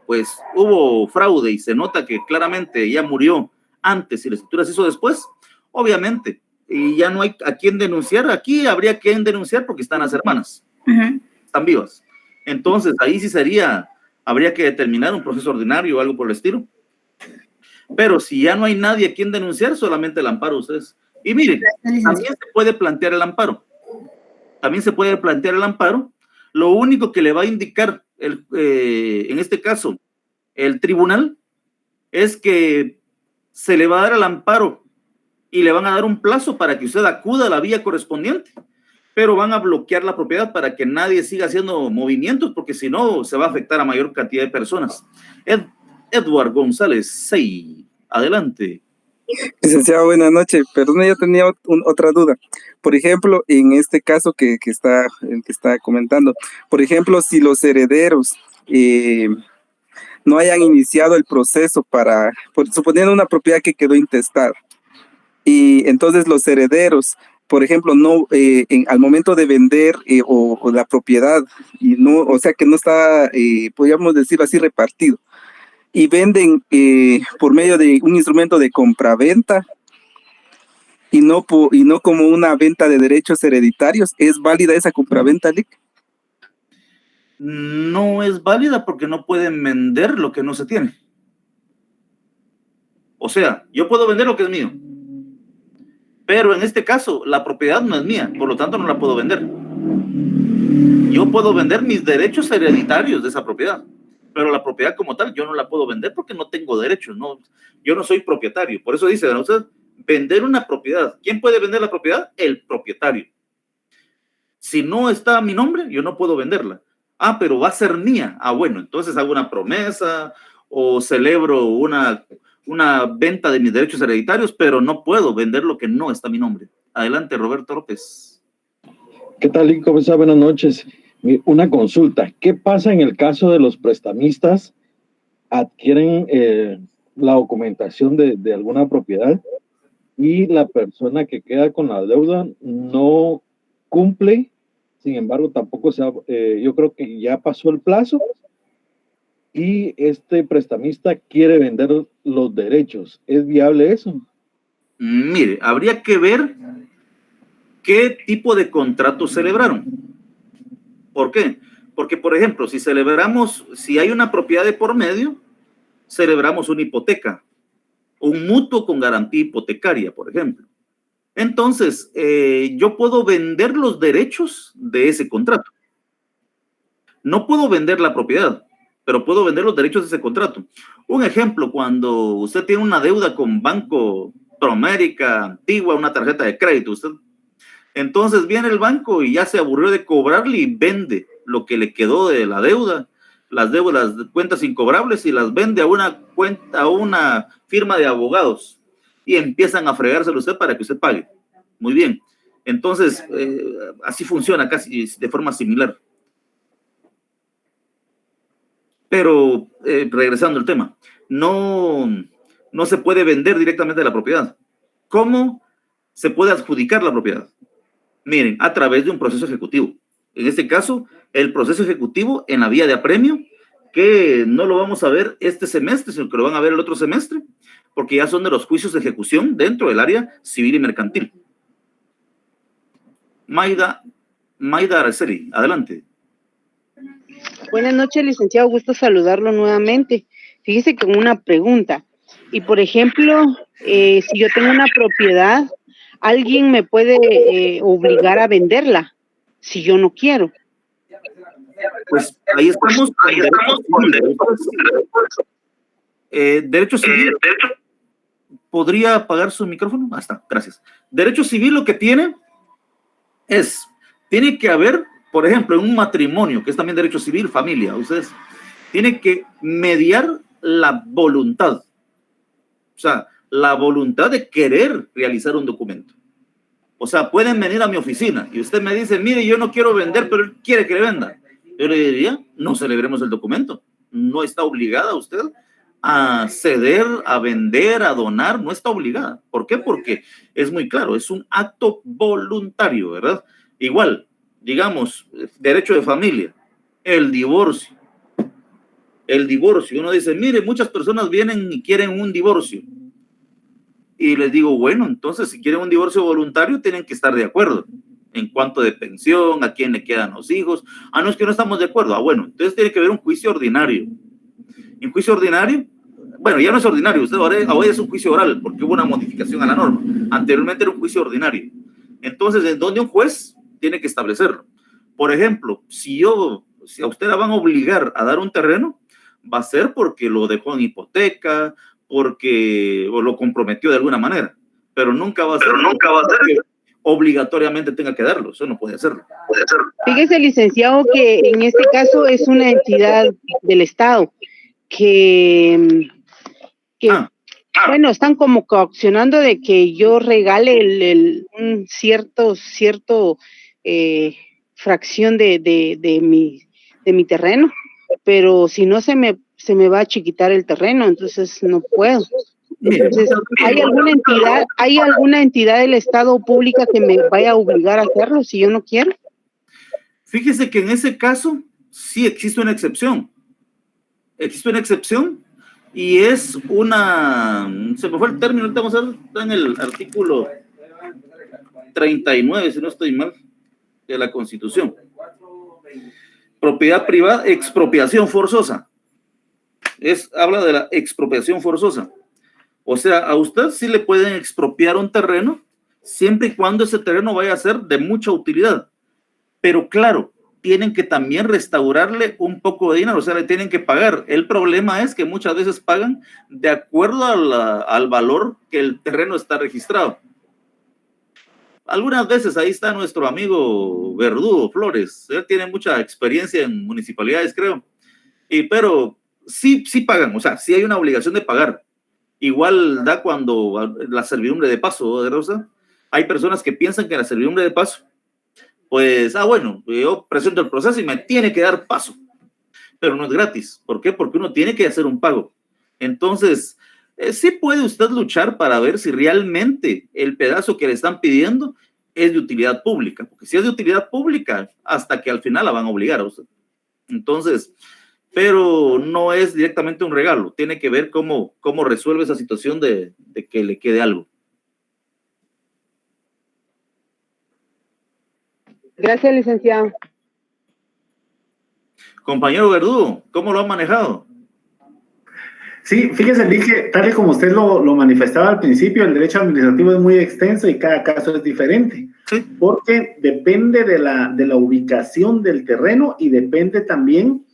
pues hubo fraude y se nota que claramente ya murió antes y la escritura se hizo después, obviamente, y ya no hay a quién denunciar. Aquí habría quien denunciar porque están las hermanas, están vivas. Entonces ahí sí habría que determinar un proceso ordinario o algo por el estilo. Pero si ya no hay nadie a quien denunciar, solamente el amparo ustedes. Y miren, también se puede plantear el amparo. Lo único que le va a indicar, en este caso, el tribunal, es que se le va a dar el amparo y le van a dar un plazo para que usted acuda a la vía correspondiente, pero van a bloquear la propiedad para que nadie siga haciendo movimientos, porque si no, se va a afectar a mayor cantidad de personas. Edward González, 6, adelante. Licenciado, buenas noches. Perdón, yo tenía otra duda. Por ejemplo, en este caso que está comentando, por ejemplo, si los herederos no hayan iniciado el proceso suponiendo una propiedad que quedó intestada, y entonces los herederos, por ejemplo, no al momento de vender o la propiedad, y no, o sea que no está, podríamos decirlo así, repartido, y venden por medio de un instrumento de compraventa, y no como una venta de derechos hereditarios. ¿Es válida esa compraventa, Lick? No es válida porque no pueden vender lo que no se tiene. O sea, yo puedo vender lo que es mío, pero en este caso la propiedad no es mía, por lo tanto no la puedo vender. Yo puedo vender mis derechos hereditarios de esa propiedad, pero la propiedad como tal yo no la puedo vender porque no tengo derechos, no, yo no soy propietario. Por eso dice, ¿no? Usted, vender una propiedad. ¿Quién puede vender la propiedad? El propietario. Si no está a mi nombre, yo no puedo venderla. Ah, pero va a ser mía. Ah, bueno, entonces hago una promesa o celebro una venta de mis derechos hereditarios, pero no puedo vender lo que no está a mi nombre. Adelante, Roberto López. ¿Qué tal, Lick? ¿Cómo está? Buenas noches. Una consulta. ¿Qué pasa en el caso de los prestamistas adquieren la documentación de alguna propiedad y la persona que queda con la deuda no cumple? Sin embargo, tampoco yo creo que ya pasó el plazo y este prestamista quiere vender los derechos. ¿Es viable eso? Mire, habría que ver qué tipo de contrato celebraron. ¿Por qué? Porque, por ejemplo, si hay una propiedad de por medio, celebramos una hipoteca, un mutuo con garantía hipotecaria, por ejemplo. Entonces, yo puedo vender los derechos de ese contrato. No puedo vender la propiedad, pero puedo vender los derechos de ese contrato. Un ejemplo, cuando usted tiene una deuda con Banco Promérica, Antigua, una tarjeta de crédito, entonces viene el banco y ya se aburrió de cobrarle y vende lo que le quedó de la deuda, las cuentas incobrables, y las vende a una firma de abogados y empiezan a fregárselo a usted para que usted pague. Muy bien. Entonces, así funciona casi de forma similar. Pero, regresando al tema, no se puede vender directamente la propiedad. ¿Cómo se puede adjudicar la propiedad? Miren, a través de un proceso ejecutivo. En este caso, el proceso ejecutivo en la vía de apremio, que no lo vamos a ver este semestre, sino que lo van a ver el otro semestre, porque ya son de los juicios de ejecución dentro del área civil y mercantil. Maida Araceli, adelante. Buenas noches, licenciado. Gusto saludarlo nuevamente. Fíjese con una pregunta. Y, por ejemplo, si yo tengo una propiedad, ¿alguien me puede obligar a venderla si yo no quiero? Pues ahí estamos con derecho civil. ¿Podría apagar su micrófono? Ah, está, gracias. Derecho civil lo que tiene que haber, por ejemplo, en un matrimonio, que es también derecho civil, familia, ustedes tienen que mediar la voluntad. O sea, la voluntad de querer realizar un documento. O sea, pueden venir a mi oficina y usted me dice, mire, yo no quiero vender, pero él quiere que le venda. Yo le diría, no celebremos el documento. No está obligada usted a ceder, a vender, a donar, no está obligada. ¿Por qué? Porque es muy claro, es un acto voluntario, ¿verdad? Igual, digamos, derecho de familia, el divorcio. Uno dice, mire, muchas personas vienen y quieren un divorcio. Y les digo, bueno, entonces si quieren un divorcio voluntario, tienen que estar de acuerdo en cuanto de pensión, a quién le quedan los hijos. Ah, no, es que no estamos de acuerdo. Ah, bueno, entonces tiene que haber un juicio ordinario. En juicio ordinario, bueno, ya no es ordinario, usted ahora es un juicio oral, porque hubo una modificación a la norma. Anteriormente era un juicio ordinario. Entonces, ¿en dónde un juez tiene que establecerlo? Por ejemplo, si a usted la van a obligar a dar un terreno, va a ser porque lo dejó en hipoteca, porque lo comprometió de alguna manera, pero nunca va a ser que obligatoriamente tenga que darlo. Eso no puede hacerlo. Fíjese, licenciado, que en este caso es una entidad del Estado que bueno, están como coaccionando de que yo regale un cierto fracción de mi terreno, pero si no se me va a chiquitar el terreno, entonces no puedo. Entonces, ¿hay alguna entidad del Estado pública que me vaya a obligar a hacerlo si yo no quiero? Fíjese que en ese caso sí existe una excepción. Existe una excepción y es se me fue el término, ahorita vamos a ver, está en el artículo 39, si no estoy mal, de la Constitución. Propiedad privada, expropiación forzosa. Habla de la expropiación forzosa. O sea, a usted sí le pueden expropiar un terreno siempre y cuando ese terreno vaya a ser de mucha utilidad. Pero claro, tienen que también restaurarle un poco de dinero, o sea, le tienen que pagar. El problema es que muchas veces pagan de acuerdo al valor que el terreno está registrado. Algunas veces ahí está nuestro amigo Verdugo Flores, él tiene mucha experiencia en municipalidades, creo, pero sí pagan, o sea, sí hay una obligación de pagar. Igual da cuando la servidumbre de paso, ¿de Rosa? Hay personas que piensan que la servidumbre de paso, pues, bueno, yo presento el proceso y me tiene que dar paso, pero no es gratis. ¿Por qué? Porque uno tiene que hacer un pago. Entonces, sí puede usted luchar para ver si realmente el pedazo que le están pidiendo es de utilidad pública, porque si es de utilidad pública, hasta que al final la van a obligar a usted. Entonces, pero no es directamente un regalo, tiene que ver cómo resuelve esa situación de que le quede algo. Gracias, licenciado. Compañero Verdugo, ¿cómo lo han manejado? Sí, fíjese, dije, tal y como usted lo manifestaba al principio, el derecho administrativo es muy extenso y cada caso es diferente, sí, porque depende de la ubicación del terreno y depende también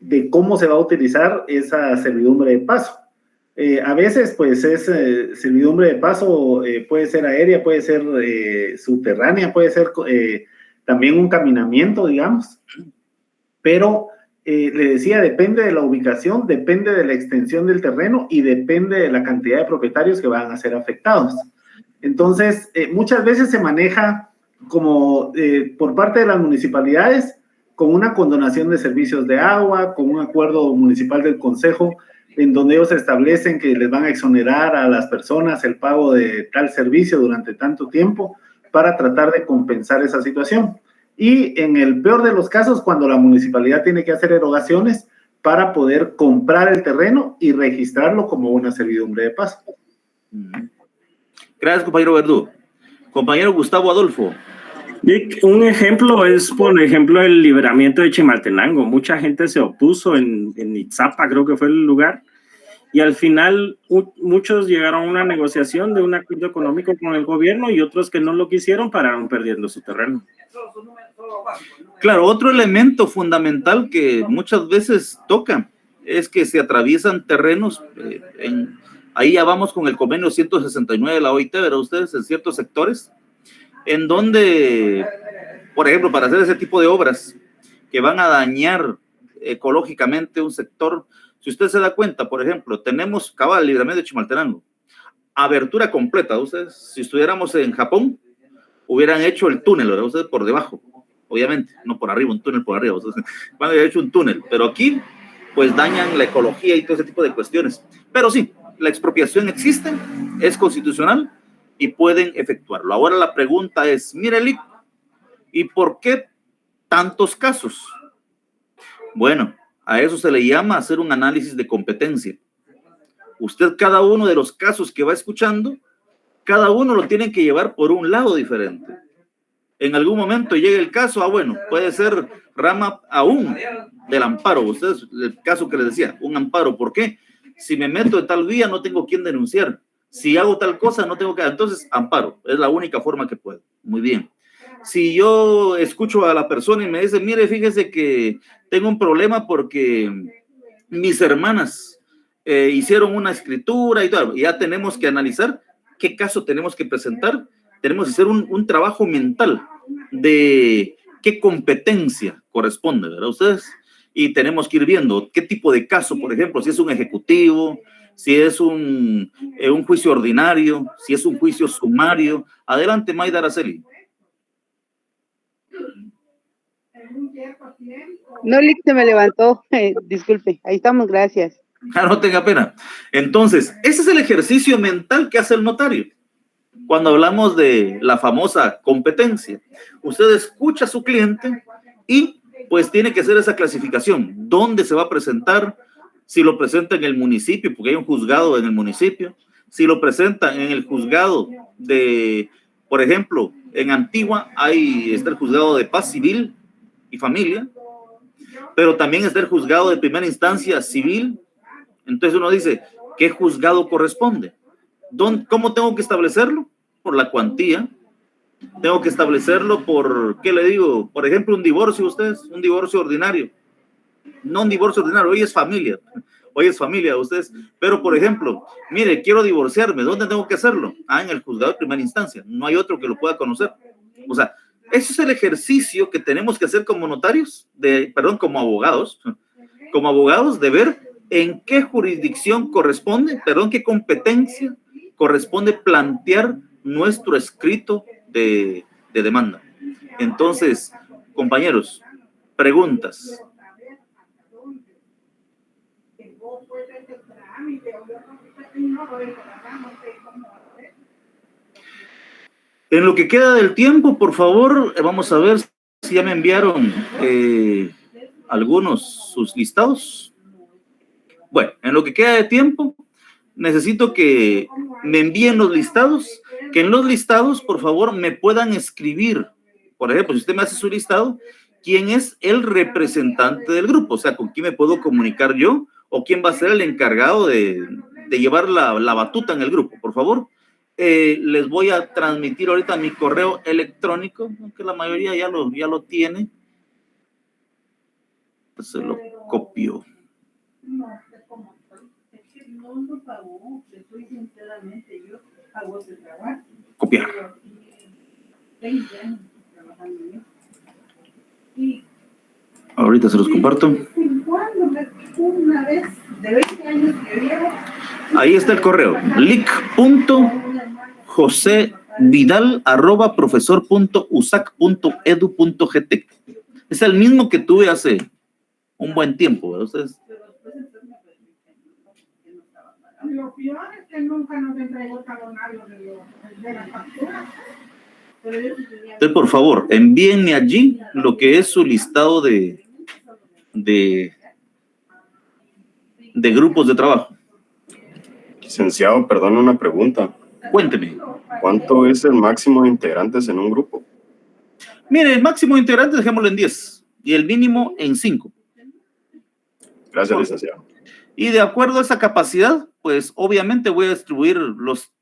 de cómo se va a utilizar esa servidumbre de paso. A veces, pues, servidumbre de paso, puede ser aérea, puede ser subterránea, puede ser también un caminamiento, digamos, pero le decía, depende de la ubicación, depende de la extensión del terreno y depende de la cantidad de propietarios que van a ser afectados. Entonces, muchas veces se maneja como por parte de las municipalidades con una condonación de servicios de agua, con un acuerdo municipal del consejo en donde ellos establecen que les van a exonerar a las personas el pago de tal servicio durante tanto tiempo para tratar de compensar esa situación. Y en el peor de los casos, cuando la municipalidad tiene que hacer erogaciones para poder comprar el terreno y registrarlo como una servidumbre de paso. Gracias, compañero Verdugo. Compañero Gustavo Adolfo. Un ejemplo es, por ejemplo, el liberamiento de Chimaltenango. Mucha gente se opuso en Itzapa, creo que fue el lugar, y al final muchos llegaron a una negociación de un acuerdo económico con el gobierno y otros que no lo quisieron pararon perdiendo su terreno. Claro, otro elemento fundamental que muchas veces toca es que se atraviesan terrenos, ahí ya vamos con el convenio 169 de la OIT, ¿verdad? Ustedes en ciertos sectores, en donde, por ejemplo, para hacer ese tipo de obras que van a dañar ecológicamente un sector, si usted se da cuenta, por ejemplo, tenemos cabal libramiento de Chimaltenango, abertura completa. Ustedes, si estuviéramos en Japón, hubieran hecho el túnel, ¿verdad? Ustedes por debajo, obviamente, no por arriba, un túnel por arriba, ustedes van a haber hecho un túnel, pero aquí, pues dañan la ecología y todo ese tipo de cuestiones. Pero sí, la expropiación existe, es constitucional y pueden efectuarlo. Ahora la pregunta es, mire, Lic, ¿y por qué tantos casos? Bueno, a eso se le llama hacer un análisis de competencia. Usted, cada uno de los casos que va escuchando, cada uno lo tiene que llevar por un lado diferente. En algún momento llega el caso, bueno, puede ser rama aún del amparo. Ustedes, el caso que les decía, un amparo. ¿Por qué? Si me meto en tal vía, no tengo quien denunciar. Si hago tal cosa, no tengo que... Entonces, amparo. Es la única forma que puedo. Muy bien. Si yo escucho a la persona y me dice, mire, fíjese que tengo un problema porque mis hermanas hicieron una escritura y todo, y ya tenemos que analizar qué caso tenemos que presentar. Tenemos que hacer un trabajo mental de qué competencia corresponde, ¿verdad? Ustedes, y tenemos que ir viendo qué tipo de caso, por ejemplo, si es un ejecutivo, si es un juicio ordinario, si es un juicio sumario. Adelante, Mayda Araceli. No, Lic, se me levantó. Disculpe, ahí estamos, gracias. No tenga pena. Entonces, ese es el ejercicio mental que hace el notario. Cuando hablamos de la famosa competencia, usted escucha a su cliente y pues tiene que hacer esa clasificación. ¿Dónde se va a presentar? Si lo presenta en el municipio, porque hay un juzgado en el municipio. Si lo presenta en el juzgado de, por ejemplo, En Antigua está el juzgado de paz civil y familia, pero también está el juzgado de primera instancia civil. Entonces uno dice, ¿qué juzgado corresponde? ¿Cómo tengo que establecerlo? Por la cuantía. Tengo que establecerlo por, ¿qué le digo? Por ejemplo, un divorcio, un divorcio ordinario. No un divorcio ordinario, hoy es familia, ustedes. Pero, por ejemplo, mire, quiero divorciarme, ¿dónde tengo que hacerlo? En el juzgado de primera instancia, no hay otro que lo pueda conocer. O sea, ese es el ejercicio que tenemos que hacer como notarios, como abogados, de ver en qué jurisdicción corresponde, qué competencia corresponde plantear nuestro escrito de demanda. Entonces, compañeros, preguntas. En lo que queda del tiempo, por favor, vamos a ver si ya me enviaron algunos sus listados. Bueno, en lo que queda de tiempo, necesito que me envíen los listados, que en los listados, por favor, me puedan escribir. Por ejemplo, si usted me hace su listado, ¿quién es el representante del grupo? O sea, ¿con quién me puedo comunicar yo? ¿O quién va a ser el encargado de llevar la batuta en el grupo? Por favor, les voy a transmitir ahorita mi correo electrónico, aunque la mayoría ya lo tiene. Pues se lo copio. Copiar. Ahorita se los comparto. Ahí está el correo, lic.josevidal@profesor.usac.edu.gt. Es el mismo que tuve hace un buen tiempo, ¿verdad? Ustedes. Lo peor es que nunca nos entregó el talonario de la factura. Entonces, por favor, envíenme allí lo que es su listado de grupos de trabajo. Licenciado, perdón, una pregunta. Cuénteme. ¿Cuánto es el máximo de integrantes en un grupo? Mire, el máximo de integrantes dejémoslo en 10 y el mínimo en 5. Gracias, licenciado. Y de acuerdo a esa capacidad, pues obviamente voy a distribuir los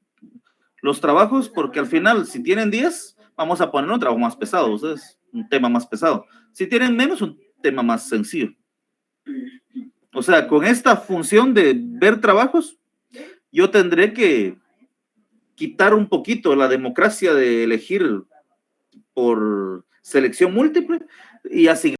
trabajos, porque al final, si tienen 10, vamos a poner un trabajo más pesado, ustedes, un tema más pesado. Si tienen menos, un tema más sencillo. O sea, con esta función de ver trabajos, yo tendré que quitar un poquito la democracia de elegir por selección múltiple y asignar